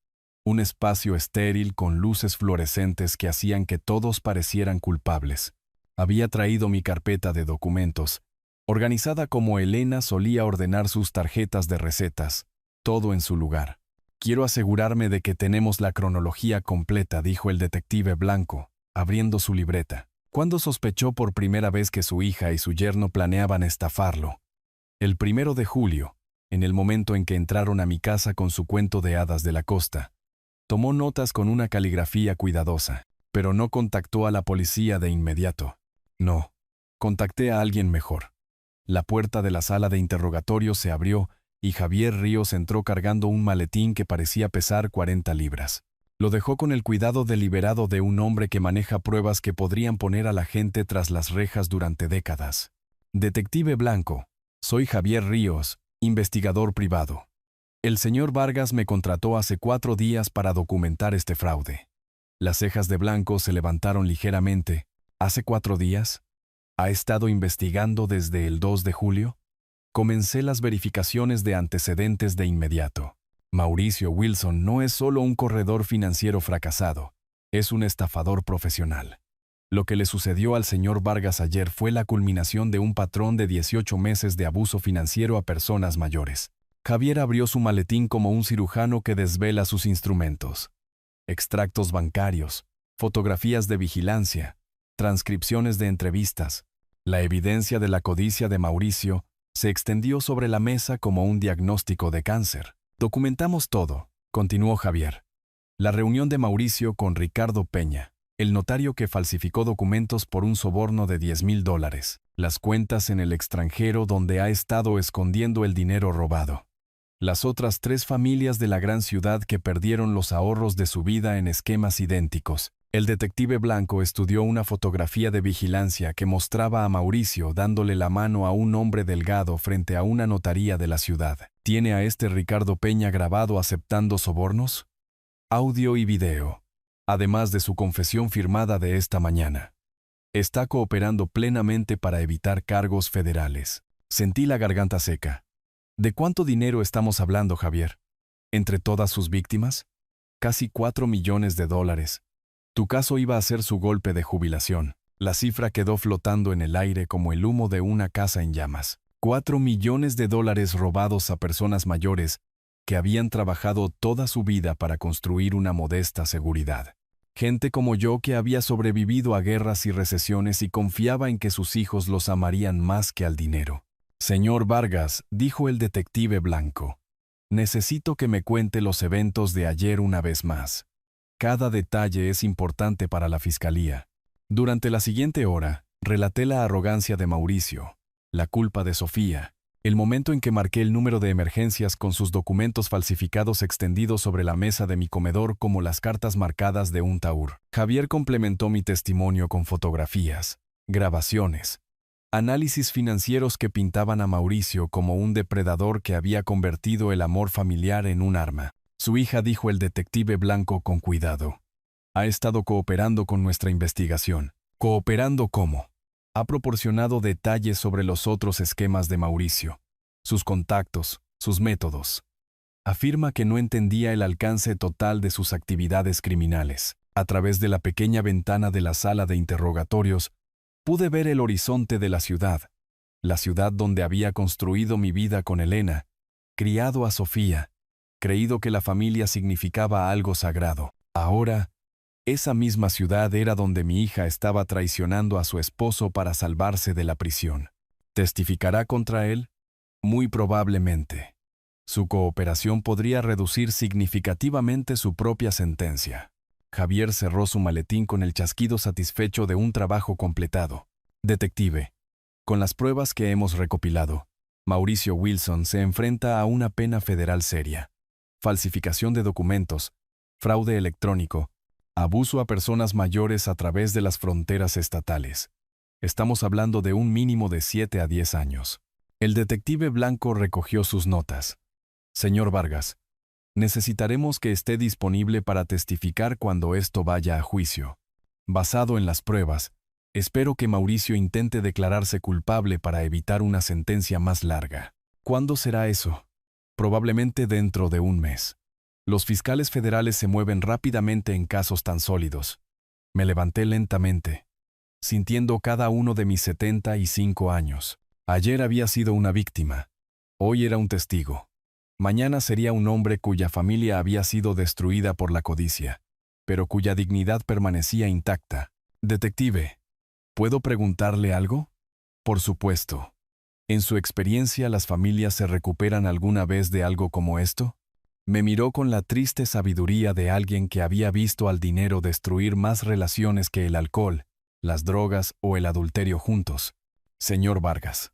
Un espacio estéril con luces fluorescentes que hacían que todos parecieran culpables. Había traído mi carpeta de documentos, organizada como Elena solía ordenar sus tarjetas de recetas, todo en su lugar. Quiero asegurarme de que tenemos la cronología completa, dijo el detective Blanco, abriendo su libreta. ¿Cuándo sospechó por primera vez que su hija y su yerno planeaban estafarlo? El 1 de julio, en el momento en que entraron a mi casa con su cuento de hadas de la costa. Tomó notas con una caligrafía cuidadosa, pero no contactó a la policía de inmediato. No, contacté a alguien mejor. La puerta de la sala de interrogatorio se abrió y Javier Ríos entró cargando un maletín que parecía pesar 40 libras. Lo dejó con el cuidado deliberado de un hombre que maneja pruebas que podrían poner a la gente tras las rejas durante décadas. Detective Blanco, soy Javier Ríos, investigador privado. El señor Vargas me contrató hace 4 días para documentar este fraude. Las cejas de Blanco se levantaron ligeramente. ¿Hace 4 días? ¿Ha estado investigando desde el 2 de julio? Comencé las verificaciones de antecedentes de inmediato. Mauricio Wilson no es solo un corredor financiero fracasado, es un estafador profesional. Lo que le sucedió al señor Vargas ayer fue la culminación de un patrón de 18 meses de abuso financiero a personas mayores. Javier abrió su maletín como un cirujano que desvela sus instrumentos. Extractos bancarios, fotografías de vigilancia, transcripciones de entrevistas. La evidencia de la codicia de Mauricio se extendió sobre la mesa como un diagnóstico de cáncer. Documentamos todo, continuó Javier. La reunión de Mauricio con Ricardo Peña, el notario que falsificó documentos por un soborno de $10,000, las cuentas en el extranjero donde ha estado escondiendo el dinero robado. Las otras 3 familias de la gran ciudad que perdieron los ahorros de su vida en esquemas idénticos. El detective Blanco estudió una fotografía de vigilancia que mostraba a Mauricio dándole la mano a un hombre delgado frente a una notaría de la ciudad. ¿Tiene a este Ricardo Peña grabado aceptando sobornos? Audio y video, además de su confesión firmada de esta mañana. Está cooperando plenamente para evitar cargos federales. Sentí la garganta seca. ¿De cuánto dinero estamos hablando, Javier? ¿Entre todas sus víctimas? Casi $4 millones. Tu caso iba a ser su golpe de jubilación. La cifra quedó flotando en el aire como el humo de una casa en llamas. $4 millones robados a personas mayores que habían trabajado toda su vida para construir una modesta seguridad. Gente como yo que había sobrevivido a guerras y recesiones y confiaba en que sus hijos los amarían más que al dinero. Señor Vargas, dijo el detective Blanco, necesito que me cuente los eventos de ayer una vez más. Cada detalle es importante para la fiscalía. Durante la siguiente hora, relaté la arrogancia de Mauricio, la culpa de Sofía, el momento en que marqué el número de emergencias con sus documentos falsificados extendidos sobre la mesa de mi comedor como las cartas marcadas de un tahúr. Javier complementó mi testimonio con fotografías, grabaciones, análisis financieros que pintaban a Mauricio como un depredador que había convertido el amor familiar en un arma. Su hija, dijo el detective Blanco con cuidado, ha estado cooperando con nuestra investigación. Cooperando como. Ha proporcionado detalles sobre los otros esquemas de Mauricio, sus contactos, sus métodos. Afirma que no entendía el alcance total de sus actividades criminales. A través de la pequeña ventana de la sala de interrogatorios, pude ver el horizonte de la ciudad donde había construido mi vida con Elena, criado a Sofía, creído que la familia significaba algo sagrado. Ahora, esa misma ciudad era donde mi hija estaba traicionando a su esposo para salvarse de la prisión. ¿Testificará contra él? Muy probablemente. Su cooperación podría reducir significativamente su propia sentencia. Javier cerró su maletín con el chasquido satisfecho de un trabajo completado. Detective, con las pruebas que hemos recopilado, Mauricio Wilson se enfrenta a una pena federal seria: falsificación de documentos, fraude electrónico, abuso a personas mayores a través de las fronteras estatales. Estamos hablando de un mínimo de 7 a 10 años. El detective Blanco recogió sus notas. Señor Vargas, necesitaremos que esté disponible para testificar cuando esto vaya a juicio. Basado en las pruebas, espero que Mauricio intente declararse culpable para evitar una sentencia más larga. ¿Cuándo será eso? Probablemente dentro de un mes. Los fiscales federales se mueven rápidamente en casos tan sólidos. Me levanté lentamente, sintiendo cada uno de mis 75 años. Ayer había sido una víctima. Hoy era un testigo. Mañana sería un hombre cuya familia había sido destruida por la codicia, pero cuya dignidad permanecía intacta. Detective, ¿puedo preguntarle algo? Por supuesto. ¿En su experiencia las familias se recuperan alguna vez de algo como esto? Me miró con la triste sabiduría de alguien que había visto al dinero destruir más relaciones que el alcohol, las drogas o el adulterio juntos. Señor Vargas,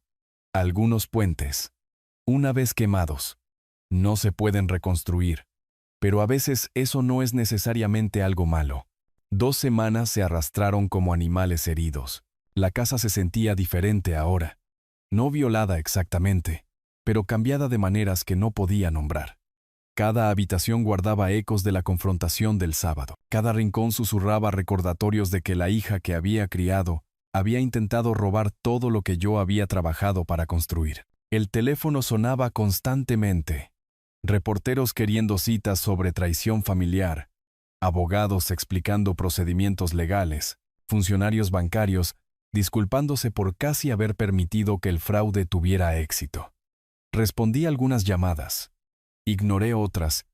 algunos puentes, una vez quemados, no se pueden reconstruir, pero a veces eso no es necesariamente algo malo. 2 semanas se arrastraron como animales heridos. La casa se sentía diferente ahora. No violada exactamente, pero cambiada de maneras que no podía nombrar. Cada habitación guardaba ecos de la confrontación del sábado. Cada rincón susurraba recordatorios de que la hija que había criado había intentado robar todo lo que yo había trabajado para construir. El teléfono sonaba constantemente. Reporteros queriendo citas sobre traición familiar, abogados explicando procedimientos legales, funcionarios bancarios disculpándose por casi haber permitido que el fraude tuviera éxito. Respondí algunas llamadas, ignoré otras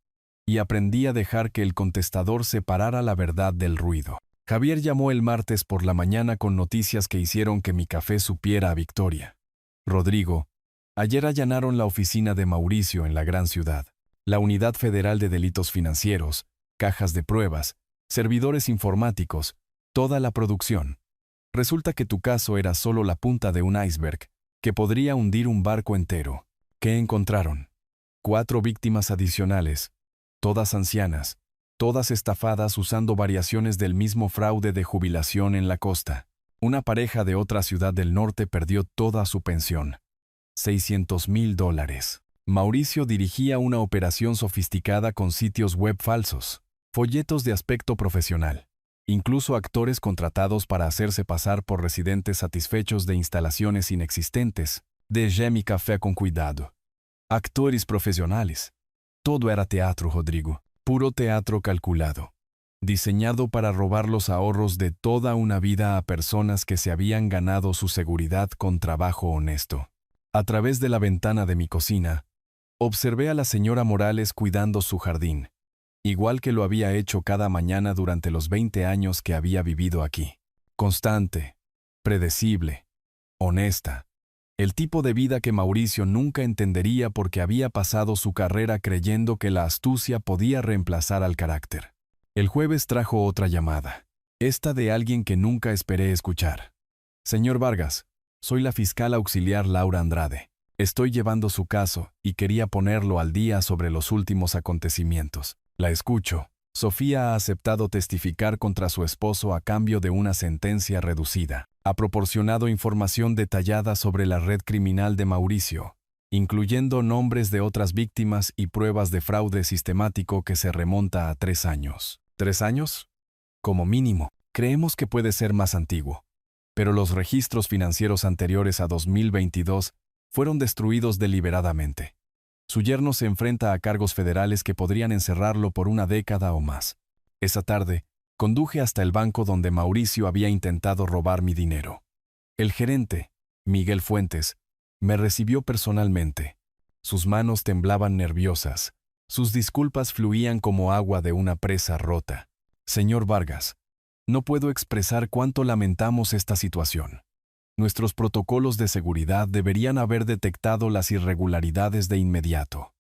y aprendí a dejar que el contestador separara la verdad del ruido. Javier llamó el martes por la mañana con noticias que hicieron que mi café supiera a victoria. Rodrigo, ayer allanaron la oficina de Mauricio en la gran ciudad, la Unidad Federal de Delitos Financieros, cajas de pruebas, servidores informáticos, toda la producción. Resulta que tu caso era solo la punta de un iceberg que podría hundir un barco entero. ¿Qué encontraron? 4 víctimas adicionales, todas ancianas, todas estafadas usando variaciones del mismo fraude de jubilación en la costa. Una pareja de otra ciudad del norte perdió toda su pensión. $600,000. Mauricio dirigía una operación sofisticada con sitios web falsos, folletos de aspecto profesional, incluso actores contratados para hacerse pasar por residentes satisfechos de instalaciones inexistentes. Dejé mi café con cuidado. Actores profesionales. Todo era teatro, Rodrigo. Puro teatro calculado. Diseñado para robar los ahorros de toda una vida a personas que se habían ganado su seguridad con trabajo honesto. A través de la ventana de mi cocina, observé a la señora Morales cuidando su jardín, igual que lo había hecho cada mañana durante los 20 años que había vivido aquí. Constante, predecible, honesta. El tipo de vida que Mauricio nunca entendería porque había pasado su carrera creyendo que la astucia podía reemplazar al carácter. El jueves trajo otra llamada, esta de alguien que nunca esperé escuchar. Señor Vargas, soy la fiscal auxiliar Laura Andrade. Estoy llevando su caso y quería ponerlo al día sobre los últimos acontecimientos. La escucho. Sofía ha aceptado testificar contra su esposo a cambio de una sentencia reducida. Ha proporcionado información detallada sobre la red criminal de Mauricio, incluyendo nombres de otras víctimas y pruebas de fraude sistemático que se remonta a 3 años. ¿3 años? Como mínimo. Creemos que puede ser más antiguo, pero los registros financieros anteriores a 2022 fueron destruidos deliberadamente. Su yerno se enfrenta a cargos federales que podrían encerrarlo por una década o más. Esa tarde, conduje hasta el banco donde Mauricio había intentado robar mi dinero. El gerente, Miguel Fuentes, me recibió personalmente. Sus manos temblaban nerviosas. Sus disculpas fluían como agua de una presa rota. Señor Vargas, no puedo expresar cuánto lamentamos esta situación. Nuestros protocolos de seguridad deberían haber detectado las irregularidades de inmediato.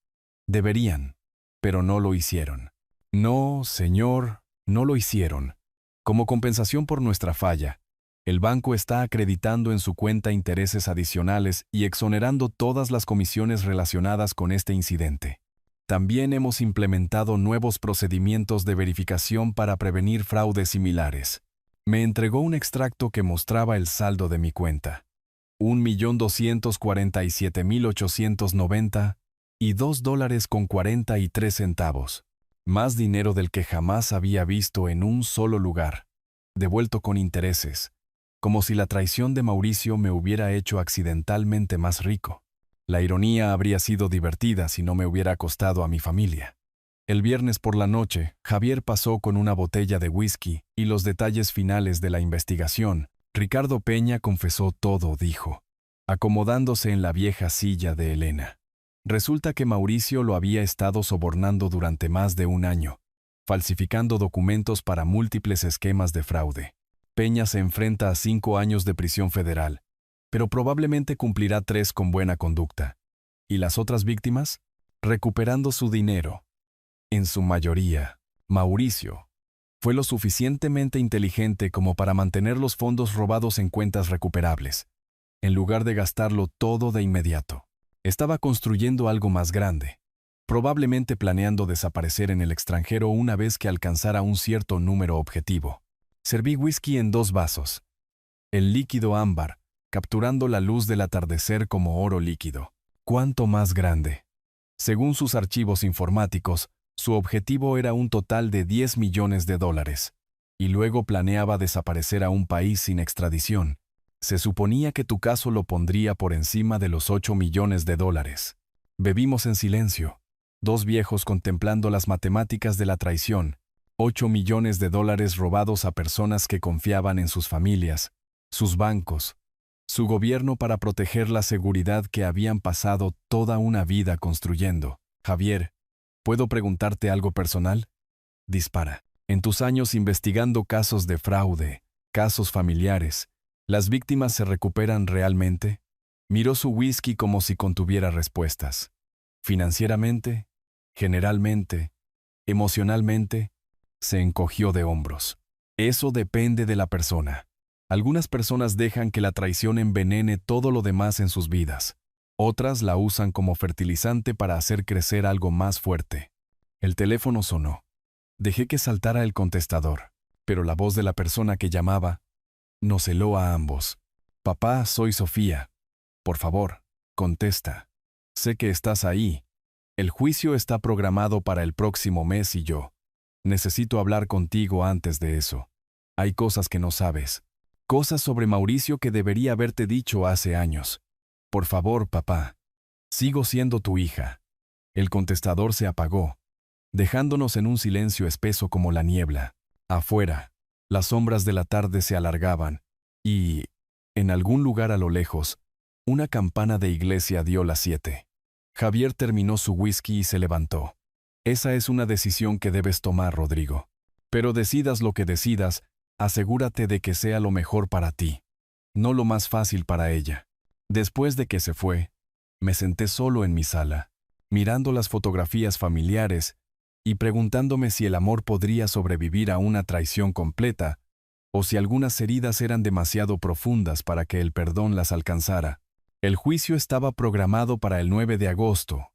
Deberían, pero no lo hicieron. No, señor, no lo hicieron. Como compensación por nuestra falla, el banco está acreditando en su cuenta intereses adicionales y exonerando todas las comisiones relacionadas con este incidente. También hemos implementado nuevos procedimientos de verificación para prevenir fraudes similares. Me entregó un extracto que mostraba el saldo de mi cuenta. 1.247.890 y $2.43. Más dinero del que jamás había visto en un solo lugar, devuelto con intereses, como si la traición de Mauricio me hubiera hecho accidentalmente más rico. La ironía habría sido divertida si no me hubiera costado a mi familia. El viernes por la noche, Javier pasó con una botella de whisky y los detalles finales de la investigación. Ricardo Peña confesó todo, dijo, acomodándose en la vieja silla de Elena. Resulta que Mauricio lo había estado sobornando durante más de un año, falsificando documentos para múltiples esquemas de fraude. Peña se enfrenta a 5 años de prisión federal, pero probablemente cumplirá 3 con buena conducta. ¿Y las otras víctimas? Recuperando su dinero. En su mayoría, Mauricio fue lo suficientemente inteligente como para mantener los fondos robados en cuentas recuperables, en lugar de gastarlo todo de inmediato. Estaba construyendo algo más grande, probablemente planeando desaparecer en el extranjero una vez que alcanzara un cierto número objetivo. Serví whisky en 2 vasos. El líquido ámbar, capturando la luz del atardecer como oro líquido. ¿Cuánto más grande? Según sus archivos informáticos, su objetivo era un total de $10 millones, y luego planeaba desaparecer a un país sin extradición. Se suponía que tu caso lo pondría por encima de los $8 millones. Bebimos en silencio, 2 viejos contemplando las matemáticas de la traición. $8 millones robados a personas que confiaban en sus familias, sus bancos, su gobierno para proteger la seguridad que habían pasado toda una vida construyendo. Javier, ¿puedo preguntarte algo personal? Dispara. En tus años investigando casos de fraude, casos familiares, ¿las víctimas se recuperan realmente? Miró su whisky como si contuviera respuestas. Financieramente, generalmente, emocionalmente, se encogió de hombros. Eso depende de la persona. Algunas personas dejan que la traición envenene todo lo demás en sus vidas. Otras la usan como fertilizante para hacer crecer algo más fuerte. El teléfono sonó. Dejé que saltara el contestador, pero la voz de la persona que llamaba nos heló a ambos. Papá, soy Sofía. Por favor, contesta. Sé que estás ahí. El juicio está programado para el próximo mes y yo necesito hablar contigo antes de eso. Hay cosas que no sabes. Cosas sobre Mauricio que debería haberte dicho hace años. Por favor, papá. Sigo siendo tu hija. El contestador se apagó, dejándonos en un silencio espeso como la niebla. Afuera, las sombras de la tarde se alargaban y, en algún lugar a lo lejos, una campana de iglesia dio las 7. Javier terminó su whisky y se levantó. Esa es una decisión que debes tomar, Rodrigo. Pero decidas lo que decidas, asegúrate de que sea lo mejor para ti, no lo más fácil para ella. Después de que se fue, me senté solo en mi sala, mirando las fotografías familiares y preguntándome si el amor podría sobrevivir a una traición completa o si algunas heridas eran demasiado profundas para que el perdón las alcanzara. El juicio estaba programado para el 9 de agosto,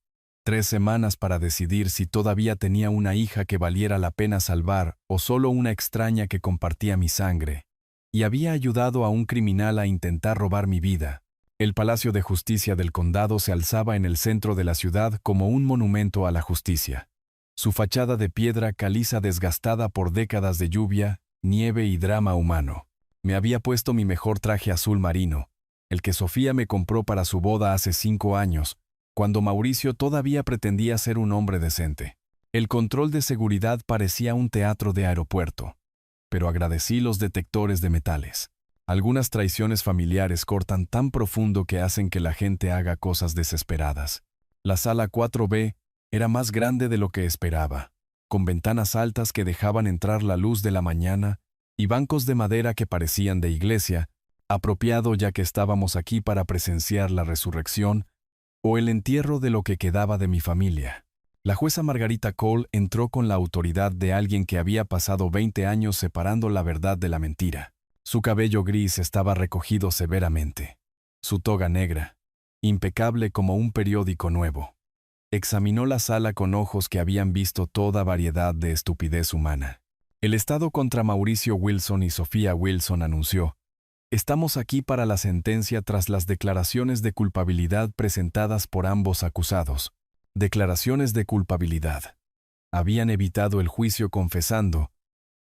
3 semanas para decidir si todavía tenía una hija que valiera la pena salvar o solo una extraña que compartía mi sangre, y había ayudado a un criminal a intentar robar mi vida. El Palacio de Justicia del Condado se alzaba en el centro de la ciudad como un monumento a la justicia. Su fachada de piedra caliza desgastada por décadas de lluvia nieve y drama humano. Me había puesto mi mejor traje azul marino, el que Sofía me compró para su boda hace 5 años, cuando Mauricio todavía pretendía ser un hombre decente. El control de seguridad parecía un teatro de aeropuerto, pero agradecí los detectores de metales. Algunas traiciones familiares cortan tan profundo que hacen que la gente haga cosas desesperadas. La sala 4B era más grande de lo que esperaba, con ventanas altas que dejaban entrar la luz de la mañana y bancos de madera que parecían de iglesia, apropiado ya que estábamos aquí para presenciar la resurrección o el entierro de lo que quedaba de mi familia. La jueza Margarita Cole entró con la autoridad de alguien que había pasado 20 años separando la verdad de la mentira. Su cabello gris estaba recogido severamente. Su toga negra, impecable como un periódico nuevo. Examinó la sala con ojos que habían visto toda variedad de estupidez humana. El Estado contra Mauricio Wilson y Sofía Wilson anunció: «Estamos aquí para la sentencia tras las declaraciones de culpabilidad presentadas por ambos acusados». Declaraciones de culpabilidad. Habían evitado el juicio confesando,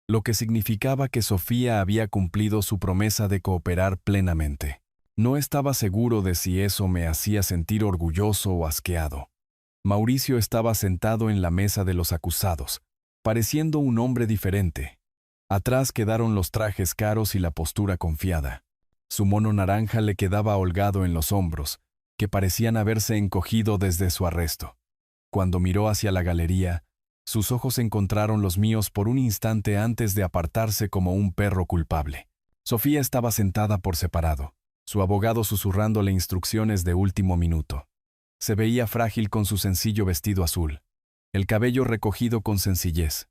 lo que significaba que Sofía había cumplido su promesa de cooperar plenamente. No estaba seguro de si eso me hacía sentir orgulloso o asqueado. Mauricio estaba sentado en la mesa de los acusados, pareciendo un hombre diferente. Atrás quedaron los trajes caros y la postura confiada. Su mono naranja le quedaba holgado en los hombros, que parecían haberse encogido desde su arresto. Cuando miró hacia la galería, sus ojos encontraron los míos por un instante antes de apartarse como un perro culpable. Sofía estaba sentada por separado, su abogado susurrándole instrucciones de último minuto. Se veía frágil con su sencillo vestido azul, el cabello recogido con sencillez,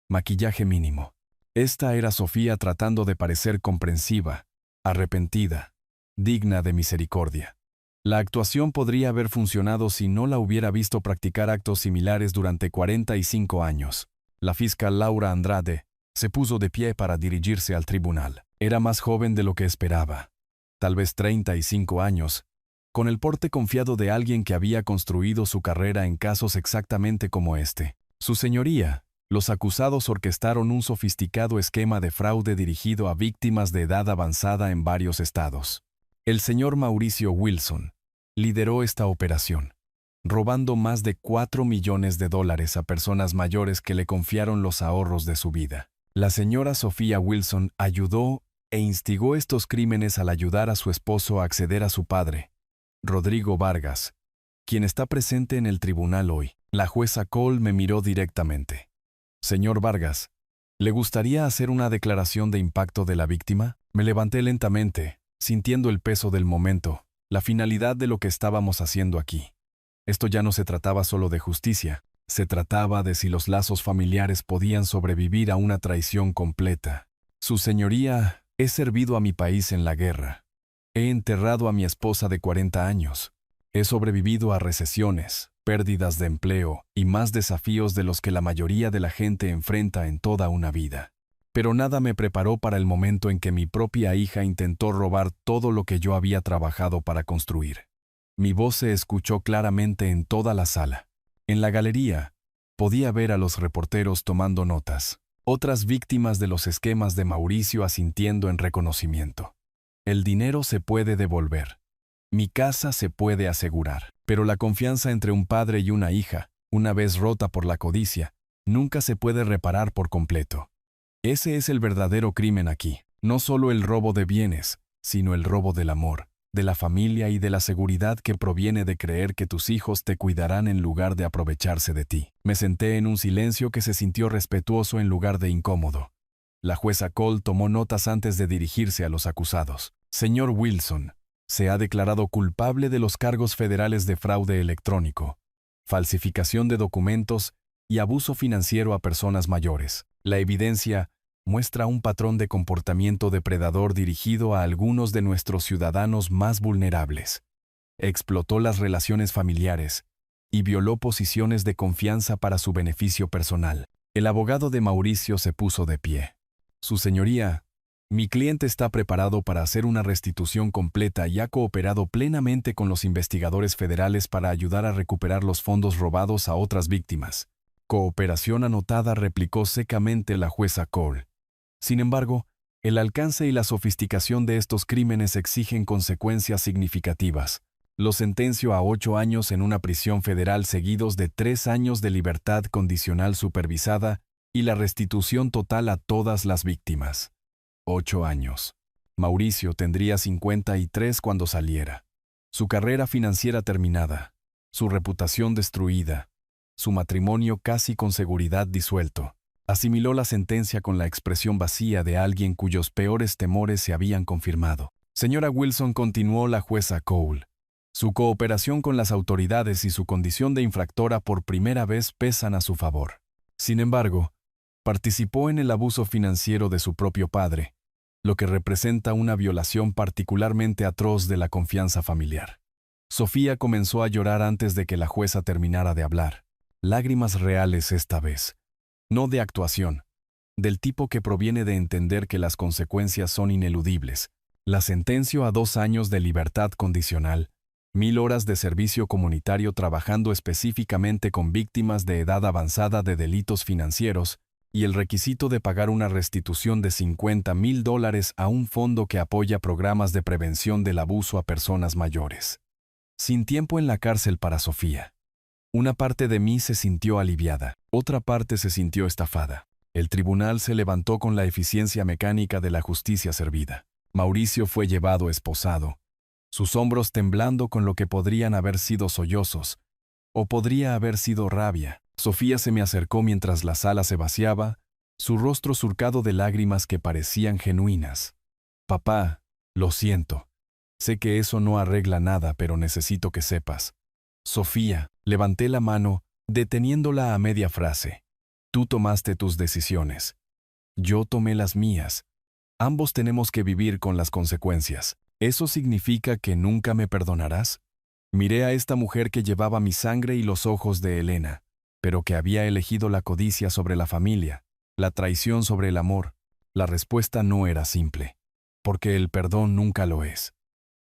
maquillaje mínimo. Esta era Sofía tratando de parecer comprensiva, arrepentida, digna de misericordia. La actuación podría haber funcionado si no la hubiera visto practicar actos similares durante 45 años. La fiscal Laura Andrade se puso de pie para dirigirse al tribunal. Era más joven de lo que esperaba, tal vez 35 años, con el porte confiado de alguien que había construido su carrera en casos exactamente como este. Su señoría, los acusados orquestaron un sofisticado esquema de fraude dirigido a víctimas de edad avanzada en varios estados. El señor Mauricio Wilson lideró esta operación, robando más de $4 millones a personas mayores que le confiaron los ahorros de su vida. La señora Sofía Wilson ayudó e instigó estos crímenes al ayudar a su esposo a acceder a su padre, Rodrigo Vargas, quien está presente en el tribunal hoy. La jueza Cole me miró directamente. «Señor Vargas, ¿le gustaría hacer una declaración de impacto de la víctima?» Me levanté lentamente, sintiendo el peso del momento, la finalidad de lo que estábamos haciendo aquí. Esto ya no se trataba solo de justicia, se trataba de si los lazos familiares podían sobrevivir a una traición completa. Su señoría, he servido a mi país en la guerra. He enterrado a mi esposa de 40 años. He sobrevivido a recesiones, pérdidas de empleo y más desafíos de los que la mayoría de la gente enfrenta en toda una vida. Pero nada me preparó para el momento en que mi propia hija intentó robar todo lo que yo había trabajado para construir. Mi voz se escuchó claramente en toda la sala. En la galería, podía ver a los reporteros tomando notas, otras víctimas de los esquemas de Mauricio asintiendo en reconocimiento. El dinero se puede devolver. Mi casa se puede asegurar. Pero la confianza entre un padre y una hija, una vez rota por la codicia, nunca se puede reparar por completo. Ese es el verdadero crimen aquí. No solo el robo de bienes, sino el robo del amor, de la familia y de la seguridad que proviene de creer que tus hijos te cuidarán en lugar de aprovecharse de ti. Me senté en un silencio que se sintió respetuoso en lugar de incómodo. La jueza Cole tomó notas antes de dirigirse a los acusados. Señor Wilson, se ha declarado culpable de los cargos federales de fraude electrónico, falsificación de documentos y abuso financiero a personas mayores. La evidencia muestra un patrón de comportamiento depredador dirigido a algunos de nuestros ciudadanos más vulnerables. Explotó las relaciones familiares y violó posiciones de confianza para su beneficio personal. El abogado de Mauricio se puso de pie. Su señoría, mi cliente está preparado para hacer una restitución completa y ha cooperado plenamente con los investigadores federales para ayudar a recuperar los fondos robados a otras víctimas. Cooperación anotada, replicó secamente la jueza Cole. Sin embargo, el alcance y la sofisticación de estos crímenes exigen consecuencias significativas. Lo sentenció a 8 años en una prisión federal seguidos de 3 años de libertad condicional supervisada y la restitución total a todas las víctimas. 8 años. Mauricio tendría 53 cuando saliera. Su carrera financiera terminada, su reputación destruida, su matrimonio casi con seguridad disuelto. Asimiló la sentencia con la expresión vacía de alguien cuyos peores temores se habían confirmado. Señora Wilson, continuó la jueza Cole. Su cooperación con las autoridades y su condición de infractora por primera vez pesan a su favor. Sin embargo, participó en el abuso financiero de su propio padre, lo que representa una violación particularmente atroz de la confianza familiar. Sofía comenzó a llorar antes de que la jueza terminara de hablar. Lágrimas reales esta vez. No de actuación, del tipo que proviene de entender que las consecuencias son ineludibles. La sentenció a 2 años de libertad condicional, 1000 horas de servicio comunitario trabajando específicamente con víctimas de edad avanzada de delitos financieros y el requisito de pagar una restitución de $50,000 a un fondo que apoya programas de prevención del abuso a personas mayores. Sin tiempo en la cárcel para Sofía. Una parte de mí se sintió aliviada, otra parte se sintió estafada. El tribunal se levantó con la eficiencia mecánica de la justicia servida. Mauricio fue llevado esposado, sus hombros temblando con lo que podrían haber sido sollozos, o podría haber sido rabia. Sofía se me acercó mientras la sala se vaciaba, su rostro surcado de lágrimas que parecían genuinas. Papá, lo siento. Sé que eso no arregla nada, pero necesito que sepas. Sofía, levanté la mano, deteniéndola a media frase. Tú tomaste tus decisiones. Yo tomé las mías. Ambos tenemos que vivir con las consecuencias. ¿Eso significa que nunca me perdonarás? Miré a esta mujer que llevaba mi sangre y los ojos de Elena, pero que había elegido la codicia sobre la familia, la traición sobre el amor. La respuesta no era simple, porque el perdón nunca lo es.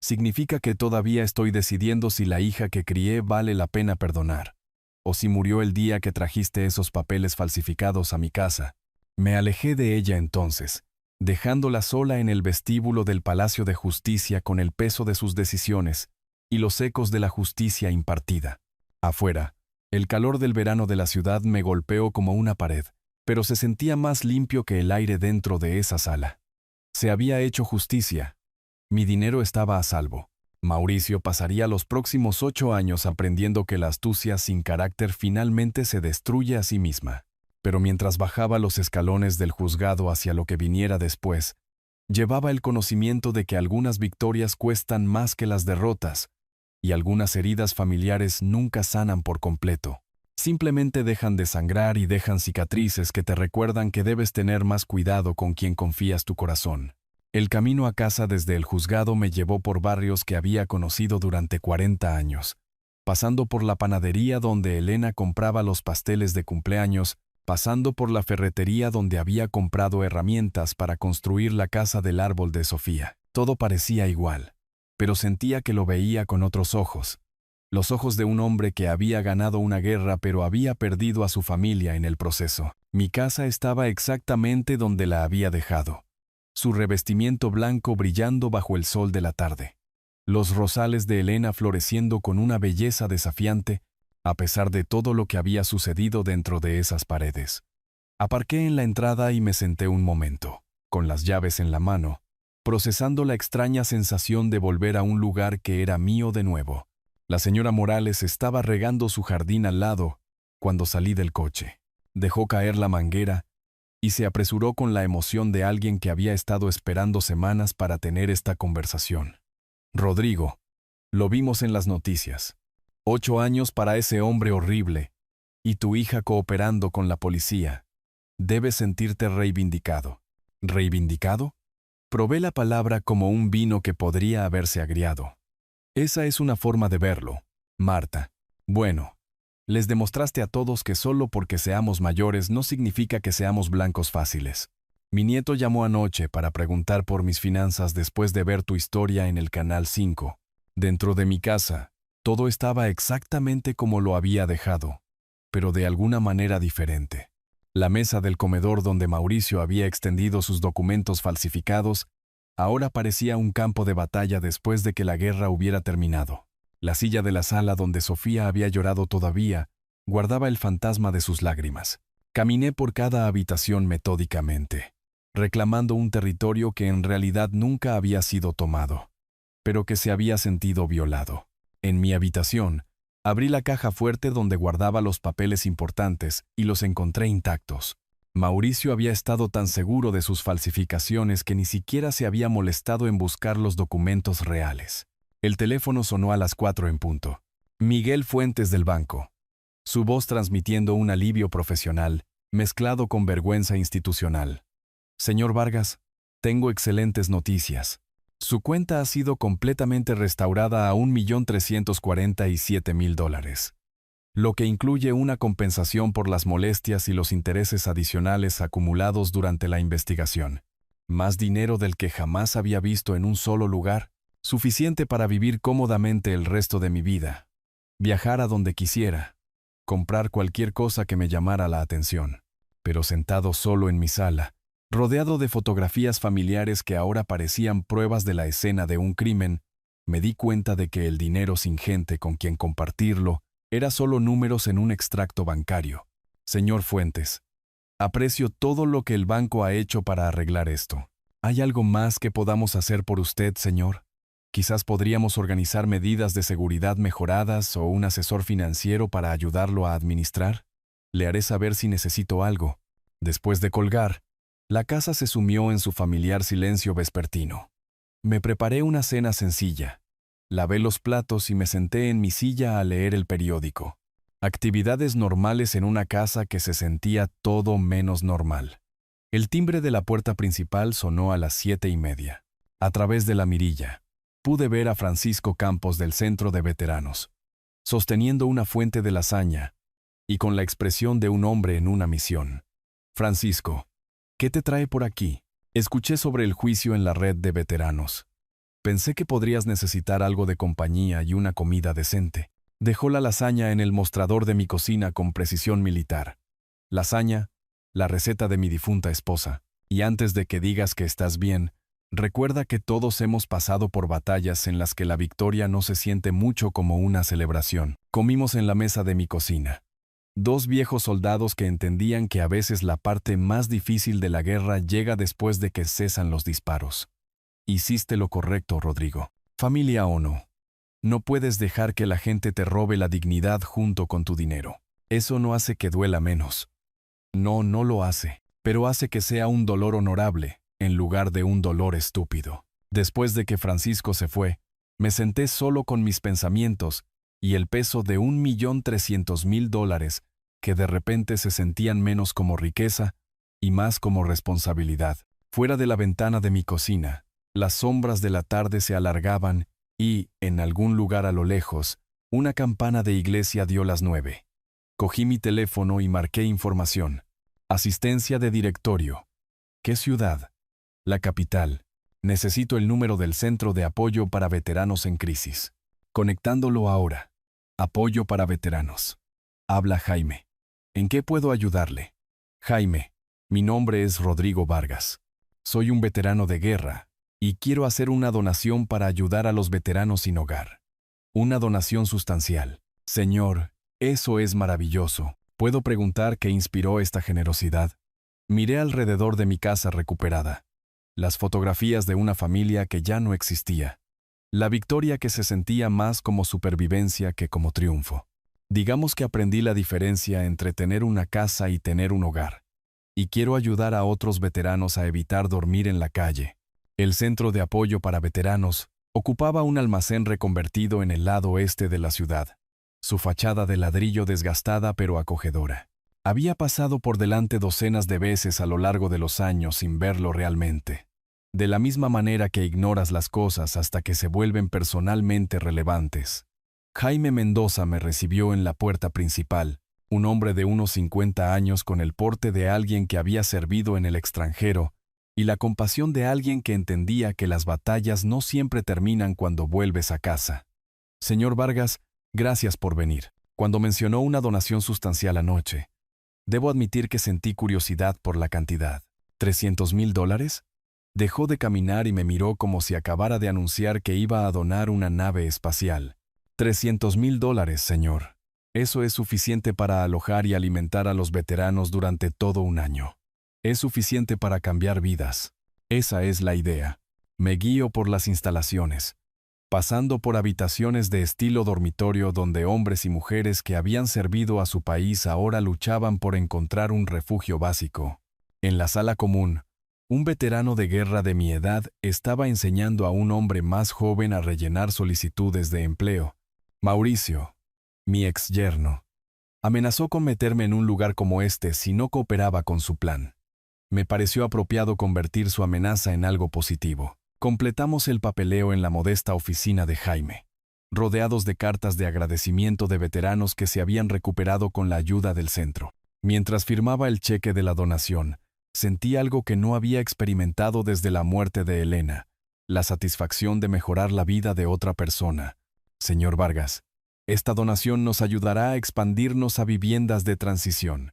Significa que todavía estoy decidiendo si la hija que crié vale la pena perdonar, o si murió el día que trajiste esos papeles falsificados a mi casa. Me alejé de ella entonces, dejándola sola en el vestíbulo del Palacio de Justicia con el peso de sus decisiones y los ecos de la justicia impartida. Afuera, el calor del verano de la ciudad me golpeó como una pared, pero se sentía más limpio que el aire dentro de esa sala. Se había hecho justicia. Mi dinero estaba a salvo. Mauricio pasaría los próximos 8 años aprendiendo que la astucia sin carácter finalmente se destruye a sí misma. Pero mientras bajaba los escalones del juzgado hacia lo que viniera después, llevaba el conocimiento de que algunas victorias cuestan más que las derrotas, y algunas heridas familiares nunca sanan por completo. Simplemente dejan de sangrar y dejan cicatrices que te recuerdan que debes tener más cuidado con quien confías tu corazón. El camino a casa desde el juzgado me llevó por barrios que había conocido durante 40 años, pasando por la panadería donde Elena compraba los pasteles de cumpleaños, pasando por la ferretería donde había comprado herramientas para construir la casa del árbol de Sofía. Todo parecía igual, pero sentía que lo veía con otros ojos. Los ojos de un hombre que había ganado una guerra pero había perdido a su familia en el proceso. Mi casa estaba exactamente donde la había dejado, su revestimiento blanco brillando bajo el sol de la tarde. Los rosales de Elena floreciendo con una belleza desafiante, a pesar de todo lo que había sucedido dentro de esas paredes. Aparqué en la entrada y me senté un momento, con las llaves en la mano, procesando la extraña sensación de volver a un lugar que era mío de nuevo. La señora Morales estaba regando su jardín al lado cuando salí del coche. Dejó caer la manguera y se apresuró con la emoción de alguien que había estado esperando semanas para tener esta conversación. Rodrigo, lo vimos en las noticias. 8 años para ese hombre horrible, y tu hija cooperando con la policía. Debes sentirte reivindicado. ¿Reivindicado? Probé la palabra como un vino que podría haberse agriado. Esa es una forma de verlo, Marta. Bueno, les demostraste a todos que solo porque seamos mayores no significa que seamos blancos fáciles. Mi nieto llamó anoche para preguntar por mis finanzas después de ver tu historia en el Canal 5. Dentro de mi casa, todo estaba exactamente como lo había dejado, pero de alguna manera diferente. La mesa del comedor donde Mauricio había extendido sus documentos falsificados ahora parecía un campo de batalla después de que la guerra hubiera terminado. La silla de la sala donde Sofía había llorado todavía guardaba el fantasma de sus lágrimas. Caminé por cada habitación metódicamente, reclamando un territorio que en realidad nunca había sido tomado, pero que se había sentido violado. En mi habitación, abrí la caja fuerte donde guardaba los papeles importantes y los encontré intactos. Mauricio había estado tan seguro de sus falsificaciones que ni siquiera se había molestado en buscar los documentos reales. El teléfono sonó a las 4 en punto. Miguel Fuentes del banco. Su voz transmitiendo un alivio profesional, mezclado con vergüenza institucional. Señor Vargas, tengo excelentes noticias. Su cuenta ha sido completamente restaurada a $1.347.000, lo que incluye una compensación por las molestias y los intereses adicionales acumulados durante la investigación. Más dinero del que jamás había visto en un solo lugar, suficiente para vivir cómodamente el resto de mi vida, viajar a donde quisiera, comprar cualquier cosa que me llamara la atención. Pero sentado solo en mi sala, rodeado de fotografías familiares que ahora parecían pruebas de la escena de un crimen, me di cuenta de que el dinero sin gente con quien compartirlo era solo números en un extracto bancario. Señor Fuentes, aprecio todo lo que el banco ha hecho para arreglar esto. ¿Hay algo más que podamos hacer por usted, señor? Quizás podríamos organizar medidas de seguridad mejoradas o un asesor financiero para ayudarlo a administrar. Le haré saber si necesito algo. Después de colgar, la casa se sumió en su familiar silencio vespertino. Me preparé una cena sencilla. Lavé los platos y me senté en mi silla a leer el periódico. Actividades normales en una casa que se sentía todo menos normal. El timbre de la puerta principal sonó a las 7:30. A través de la mirilla, pude ver a Francisco Campos del Centro de Veteranos, sosteniendo una fuente de lasaña y con la expresión de un hombre en una misión. Francisco, ¿qué te trae por aquí? Escuché sobre el juicio en la red de veteranos. Pensé que podrías necesitar algo de compañía y una comida decente. Dejó la lasaña en el mostrador de mi cocina con precisión militar. Lasaña, la receta de mi difunta esposa. Y antes de que digas que estás bien, recuerda que todos hemos pasado por batallas en las que la victoria no se siente mucho como una celebración. Comimos en la mesa de mi cocina. Dos viejos soldados que entendían que a veces la parte más difícil de la guerra llega después de que cesan los disparos. Hiciste lo correcto, Rodrigo. Familia o no, no puedes dejar que la gente te robe la dignidad junto con tu dinero. Eso no hace que duela menos. No, no lo hace, pero hace que sea un dolor honorable, en lugar de un dolor estúpido. Después de que Francisco se fue, me senté solo con mis pensamientos y el peso de $1.300.000 que de repente se sentían menos como riqueza y más como responsabilidad. Fuera de la ventana de mi cocina, las sombras de la tarde se alargaban y, en algún lugar a lo lejos, una campana de iglesia dio las 9. Cogí mi teléfono y marqué información. Asistencia de directorio. ¿Qué ciudad? La capital. Necesito el número del Centro de Apoyo para Veteranos en Crisis. Conectándolo ahora. Apoyo para veteranos. Habla Jaime. ¿En qué puedo ayudarle? Jaime, mi nombre es Rodrigo Vargas. Soy un veterano de guerra y quiero hacer una donación para ayudar a los veteranos sin hogar. Una donación sustancial. Señor, eso es maravilloso. ¿Puedo preguntar qué inspiró esta generosidad? Miré alrededor de mi casa recuperada. Las fotografías de una familia que ya no existía. La victoria que se sentía más como supervivencia que como triunfo. Digamos que aprendí la diferencia entre tener una casa y tener un hogar. Y quiero ayudar a otros veteranos a evitar dormir en la calle. El Centro de Apoyo para Veteranos ocupaba un almacén reconvertido en el lado este de la ciudad. Su fachada de ladrillo desgastada pero acogedora. Había pasado por delante docenas de veces a lo largo de los años sin verlo realmente. De la misma manera que ignoras las cosas hasta que se vuelven personalmente relevantes. Jaime Mendoza me recibió en la puerta principal, un hombre de unos 50 años con el porte de alguien que había servido en el extranjero y la compasión de alguien que entendía que las batallas no siempre terminan cuando vuelves a casa. Señor Vargas, gracias por venir. Cuando mencionó una donación sustancial anoche, Debo admitir que sentí curiosidad por la cantidad. ¿$300,000? Dejó de caminar y me miró como si acabara de anunciar que iba a donar una nave espacial. $300,000, señor. Eso es suficiente para alojar y alimentar a los veteranos durante todo un año. Es suficiente para cambiar vidas. Esa es la idea. Me guío por las instalaciones, pasando por habitaciones de estilo dormitorio donde hombres y mujeres que habían servido a su país ahora luchaban por encontrar un refugio básico. En la sala común, un veterano de guerra de mi edad estaba enseñando a un hombre más joven a rellenar solicitudes de empleo. Mauricio, mi ex yerno, amenazó con meterme en un lugar como este si no cooperaba con su plan. Me pareció apropiado convertir su amenaza en algo positivo. Completamos el papeleo en la modesta oficina de Jaime, rodeados de cartas de agradecimiento de veteranos que se habían recuperado con la ayuda del centro. Mientras firmaba el cheque de la donación, sentí algo que no había experimentado desde la muerte de Elena, la satisfacción de mejorar la vida de otra persona. Señor Vargas, esta donación nos ayudará a expandirnos a viviendas de transición.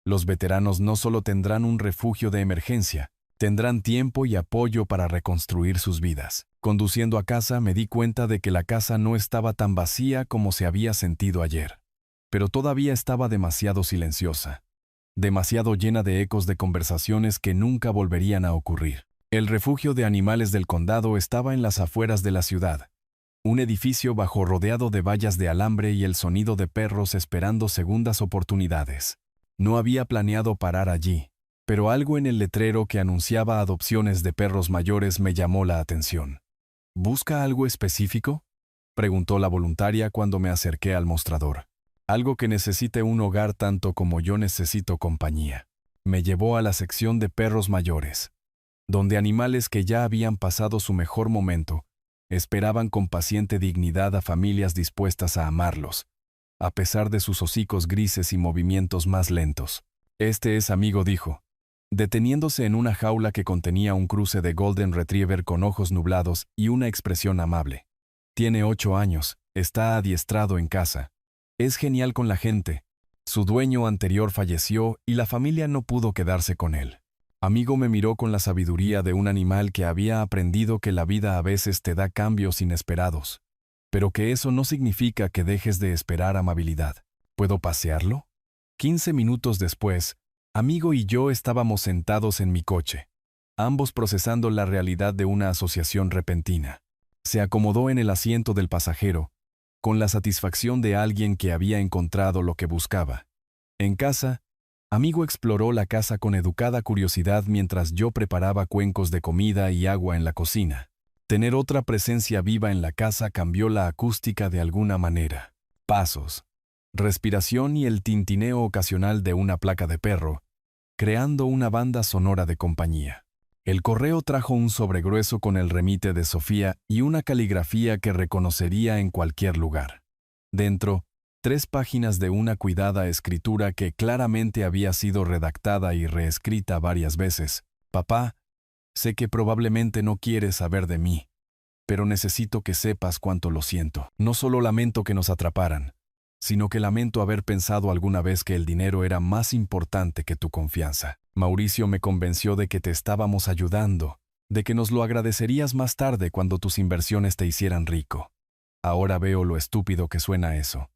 Los veteranos no solo tendrán un refugio de emergencia, tendrán tiempo y apoyo para reconstruir sus vidas. Conduciendo a casa me di cuenta de que la casa no estaba tan vacía como se había sentido ayer, pero todavía estaba demasiado silenciosa, demasiado llena de ecos de conversaciones que nunca volverían a ocurrir. El refugio de animales del condado estaba en las afueras de la ciudad, un edificio bajo rodeado de vallas de alambre y el sonido de perros esperando segundas oportunidades. No había planeado parar allí, pero algo en el letrero que anunciaba adopciones de perros mayores me llamó la atención. ¿Busca algo específico?, preguntó la voluntaria cuando me acerqué al mostrador. Algo que necesite un hogar tanto como yo necesito compañía. Me llevó a la sección de perros mayores, donde animales que ya habían pasado su mejor momento esperaban con paciente dignidad a familias dispuestas a amarlos, a pesar de sus hocicos grises y movimientos más lentos. Este es amigo, dijo, deteniéndose en una jaula que contenía un cruce de Golden Retriever con ojos nublados y una expresión amable. Tiene 8 años, está adiestrado en casa. Es genial con la gente. Su dueño anterior falleció y la familia no pudo quedarse con él. Amigo me miró con la sabiduría de un animal que había aprendido que la vida a veces te da cambios inesperados, pero que eso no significa que dejes de esperar amabilidad. ¿Puedo pasearlo? 15 minutos después, Amigo y yo estábamos sentados en mi coche, ambos procesando la realidad de una asociación repentina. Se acomodó en el asiento del pasajero, con la satisfacción de alguien que había encontrado lo que buscaba. En casa, Amigo exploró la casa con educada curiosidad mientras yo preparaba cuencos de comida y agua en la cocina. Tener otra presencia viva en la casa cambió la acústica de alguna manera. Pasos, respiración y el tintineo ocasional de una placa de perro, creando una banda sonora de compañía. El correo trajo un sobre grueso con el remite de Sofía y una caligrafía que reconocería en cualquier lugar. Dentro, 3 páginas de una cuidada escritura que claramente había sido redactada y reescrita varias veces. Papá, sé que probablemente no quieres saber de mí, pero necesito que sepas cuánto lo siento. No solo lamento que nos atraparan, sino que lamento haber pensado alguna vez que el dinero era más importante que tu confianza. Mauricio me convenció de que te estábamos ayudando, de que nos lo agradecerías más tarde cuando tus inversiones te hicieran rico. Ahora veo lo estúpido que suena eso.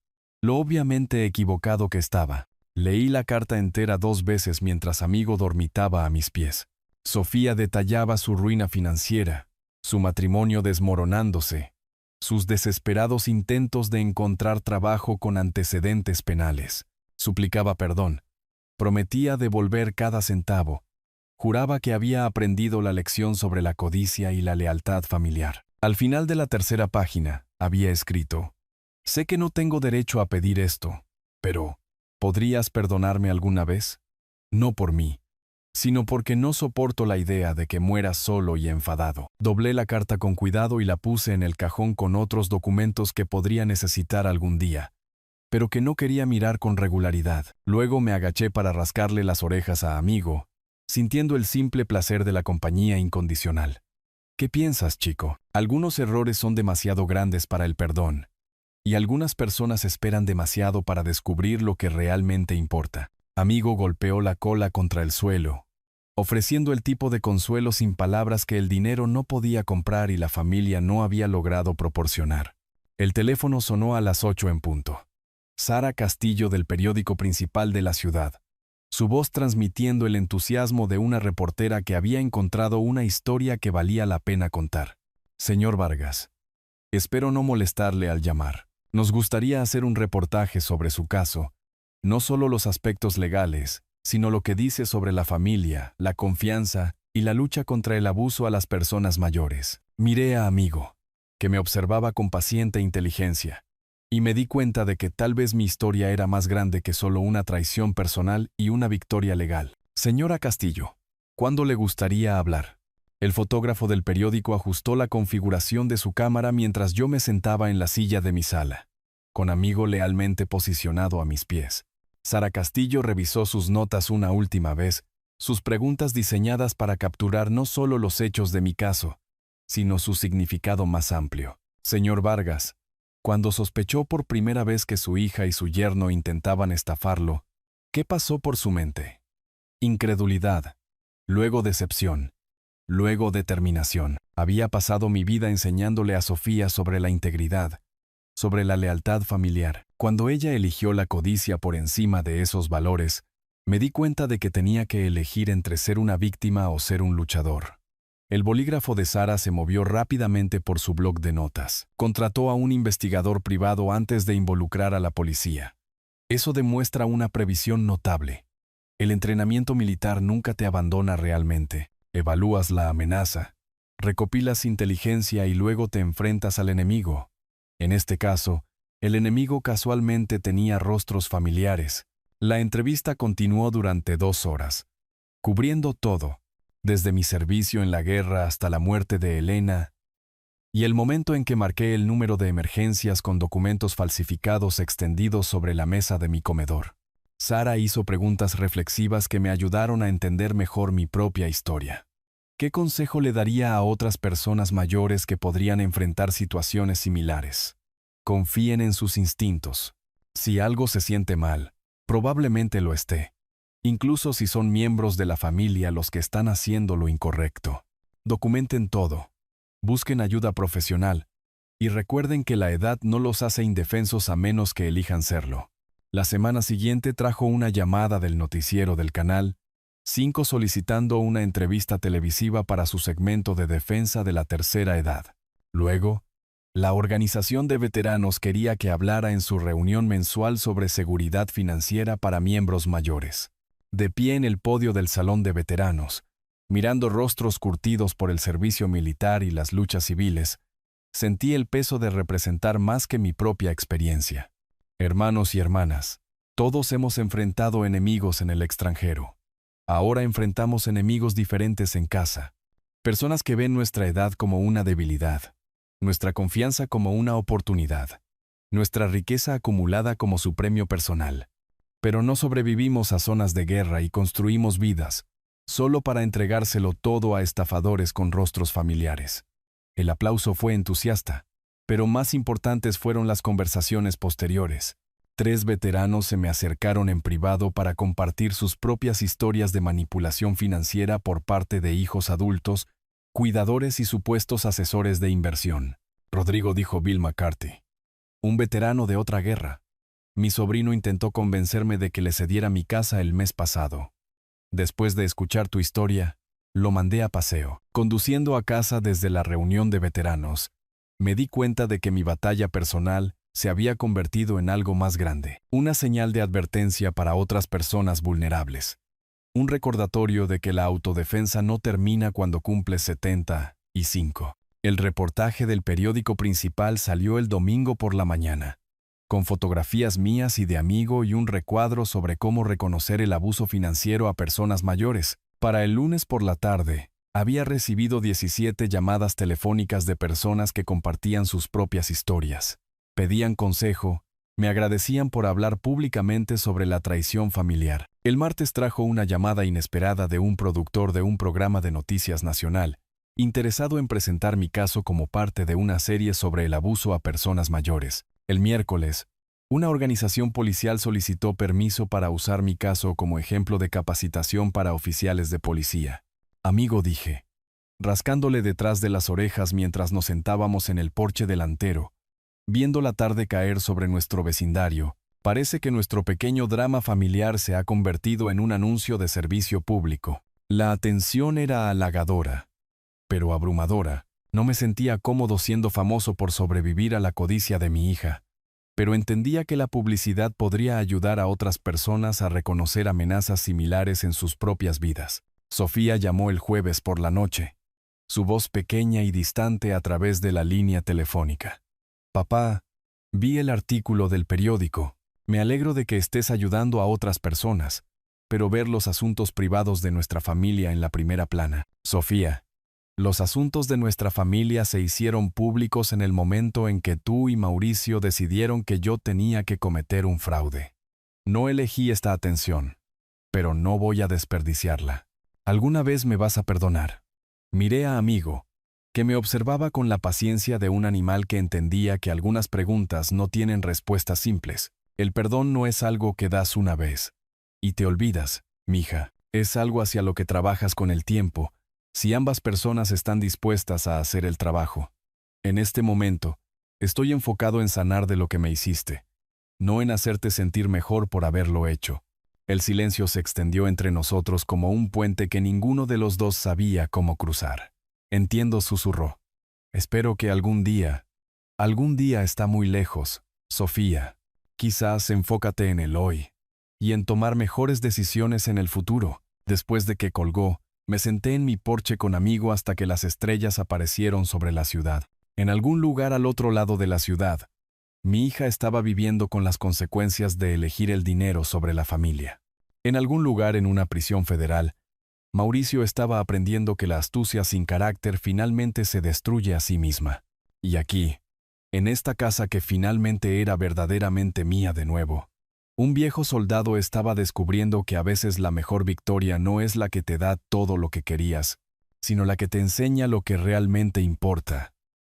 Lo obviamente equivocado que estaba. Leí la carta entera 2 veces mientras Amigo dormitaba a mis pies. Sofía detallaba su ruina financiera, su matrimonio desmoronándose, sus desesperados intentos de encontrar trabajo con antecedentes penales. Suplicaba perdón, prometía devolver cada centavo, juraba que había aprendido la lección sobre la codicia y la lealtad familiar. Al final de la 3ª página, había escrito: sé que no tengo derecho a pedir esto, pero ¿podrías perdonarme alguna vez? No por mí, sino porque no soporto la idea de que mueras solo y enfadado. Doblé la carta con cuidado y la puse en el cajón con otros documentos que podría necesitar algún día, pero que no quería mirar con regularidad. Luego me agaché para rascarle las orejas a Amigo, sintiendo el simple placer de la compañía incondicional. ¿Qué piensas, chico? Algunos errores son demasiado grandes para el perdón, y algunas personas esperan demasiado para descubrir lo que realmente importa. Amigo golpeó la cola contra el suelo, ofreciendo el tipo de consuelo sin palabras que el dinero no podía comprar y la familia no había logrado proporcionar. El teléfono sonó a las 8 en punto. Sara Castillo, del periódico principal de la ciudad, su voz transmitiendo el entusiasmo de una reportera que había encontrado una historia que valía la pena contar. Señor Vargas, espero no molestarle al llamar. Nos gustaría hacer un reportaje sobre su caso, no solo los aspectos legales, sino lo que dice sobre la familia, la confianza y la lucha contra el abuso a las personas mayores. Miré a amigo, que me observaba con paciente inteligencia, y me di cuenta de que tal vez mi historia era más grande que solo una traición personal y una victoria legal. Señora Castillo, ¿cuándo le gustaría hablar? El fotógrafo del periódico ajustó la configuración de su cámara mientras yo me sentaba en la silla de mi sala, con amigo lealmente posicionado a mis pies. Sara Castillo revisó sus notas una última vez, sus preguntas diseñadas para capturar no solo los hechos de mi caso, sino su significado más amplio. Señor Vargas, cuando sospechó por primera vez que su hija y su yerno intentaban estafarlo, ¿qué pasó por su mente? Incredulidad, luego decepción, luego determinación. Había pasado mi vida enseñándole a Sofía sobre la integridad, sobre la lealtad familiar. Cuando ella eligió la codicia por encima de esos valores, me di cuenta de que tenía que elegir entre ser una víctima o ser un luchador. El bolígrafo de Sara se movió rápidamente por su bloc de notas. Contrató a un investigador privado antes de involucrar a la policía. Eso demuestra una previsión notable. El entrenamiento militar nunca te abandona realmente. Evalúas la amenaza, recopilas inteligencia y luego te enfrentas al enemigo. En este caso, el enemigo casualmente tenía rostros familiares. La entrevista continuó durante 2 horas, cubriendo todo, desde mi servicio en la guerra hasta la muerte de Elena, y el momento en que marqué el número de emergencias con documentos falsificados extendidos sobre la mesa de mi comedor. Sara hizo preguntas reflexivas que me ayudaron a entender mejor mi propia historia. ¿Qué consejo le daría a otras personas mayores que podrían enfrentar situaciones similares? Confíen en sus instintos. Si algo se siente mal, probablemente lo esté, incluso si son miembros de la familia los que están haciendo lo incorrecto. Documenten todo. Busquen ayuda profesional. Y recuerden que la edad no los hace indefensos a menos que elijan serlo. La semana siguiente trajo una llamada del noticiero del Canal 5 solicitando una entrevista televisiva para su segmento de defensa de la tercera edad. Luego, la organización de veteranos quería que hablara en su reunión mensual sobre seguridad financiera para miembros mayores. De pie en el podio del salón de veteranos, mirando rostros curtidos por el servicio militar y las luchas civiles, sentí el peso de representar más que mi propia experiencia. Hermanos y hermanas, todos hemos enfrentado enemigos en el extranjero. Ahora enfrentamos enemigos diferentes en casa. Personas que ven nuestra edad como una debilidad, nuestra confianza como una oportunidad, nuestra riqueza acumulada como su premio personal. Pero no sobrevivimos a zonas de guerra y construimos vidas, solo para entregárselo todo a estafadores con rostros familiares. El aplauso fue entusiasta, pero más importantes fueron las conversaciones posteriores. 3 veteranos se me acercaron en privado para compartir sus propias historias de manipulación financiera por parte de hijos adultos, cuidadores y supuestos asesores de inversión. Rodrigo, dijo Bill McCarthy, un veterano de otra guerra. Mi sobrino intentó convencerme de que le cediera mi casa el mes pasado. Después de escuchar tu historia, lo mandé a paseo. Conduciendo a casa desde la reunión de veteranos, me di cuenta de que mi batalla personal se había convertido en algo más grande. Una señal de advertencia para otras personas vulnerables. Un recordatorio de que la autodefensa no termina cuando cumples 75. El reportaje del periódico principal salió el domingo por la mañana, con fotografías mías y de amigo y un recuadro sobre cómo reconocer el abuso financiero a personas mayores. Para el lunes por la tarde, había recibido 17 llamadas telefónicas de personas que compartían sus propias historias. Pedían consejo, me agradecían por hablar públicamente sobre la traición familiar. El martes trajo una llamada inesperada de un productor de un programa de noticias nacional, interesado en presentar mi caso como parte de una serie sobre el abuso a personas mayores. El miércoles, Una organización policial solicitó permiso para usar mi caso como ejemplo de capacitación para oficiales de policía. Amigo, dije, rascándole detrás de las orejas mientras nos sentábamos en el porche delantero, viendo la tarde caer sobre nuestro vecindario. Parece que nuestro pequeño drama familiar se ha convertido en un anuncio de servicio público. La atención era halagadora, pero abrumadora. No me sentía cómodo siendo famoso por sobrevivir a la codicia de mi hija, pero entendía que la publicidad podría ayudar a otras personas a reconocer amenazas similares en sus propias vidas. Sofía llamó el jueves por la noche, su voz pequeña y distante a través de la línea telefónica. Papá, vi el artículo del periódico. Me alegro de que estés ayudando a otras personas, pero ver los asuntos privados de nuestra familia en la primera plana. Sofía, los asuntos de nuestra familia se hicieron públicos en el momento en que tú y Mauricio decidieron que yo tenía que cometer un fraude. No elegí esta atención, pero no voy a desperdiciarla. ¿Alguna vez me vas a perdonar? Miré a amigo, que me observaba con la paciencia de un animal que entendía que algunas preguntas no tienen respuestas simples. El perdón no es algo que das una vez y te olvidas, mija. Es algo hacia lo que trabajas con el tiempo, si ambas personas están dispuestas a hacer el trabajo. En este momento, estoy enfocado en sanar de lo que me hiciste, no en hacerte sentir mejor por haberlo hecho. El silencio se extendió entre nosotros como un puente que ninguno de los dos sabía cómo cruzar. Entiendo, susurró. Espero que algún día está muy lejos, Sofía. Quizás enfócate en el hoy y en tomar mejores decisiones en el futuro. Después de que colgó, me senté en mi porche con amigo hasta que las estrellas aparecieron sobre la ciudad. En algún lugar al otro lado de la ciudad, mi hija estaba viviendo con las consecuencias de elegir el dinero sobre la familia. En algún lugar en una prisión federal, Mauricio estaba aprendiendo que la astucia sin carácter finalmente se destruye a sí misma. Y aquí, en esta casa que finalmente era verdaderamente mía de nuevo, un viejo soldado estaba descubriendo que a veces la mejor victoria no es la que te da todo lo que querías, sino la que te enseña lo que realmente importa.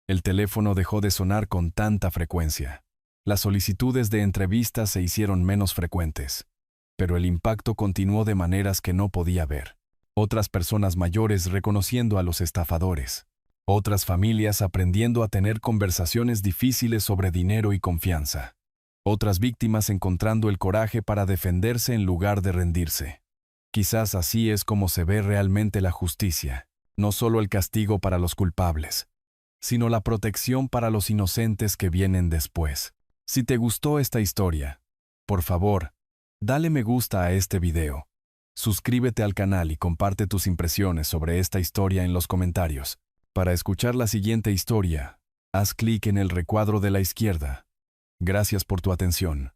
El teléfono dejó de sonar con tanta frecuencia. Las solicitudes de entrevistas se hicieron menos frecuentes, pero el impacto continuó de maneras que no podía ver. Otras personas mayores reconociendo a los estafadores. Otras familias aprendiendo a tener conversaciones difíciles sobre dinero y confianza. Otras víctimas encontrando el coraje para defenderse en lugar de rendirse. Quizás así es como se ve realmente la justicia, no solo el castigo para los culpables, sino la protección para los inocentes que vienen después. Si te gustó esta historia, por favor, dale me gusta a este video. Suscríbete al canal y comparte tus impresiones sobre esta historia en los comentarios. Para escuchar la siguiente historia, haz clic en el recuadro de la izquierda. Gracias por tu atención.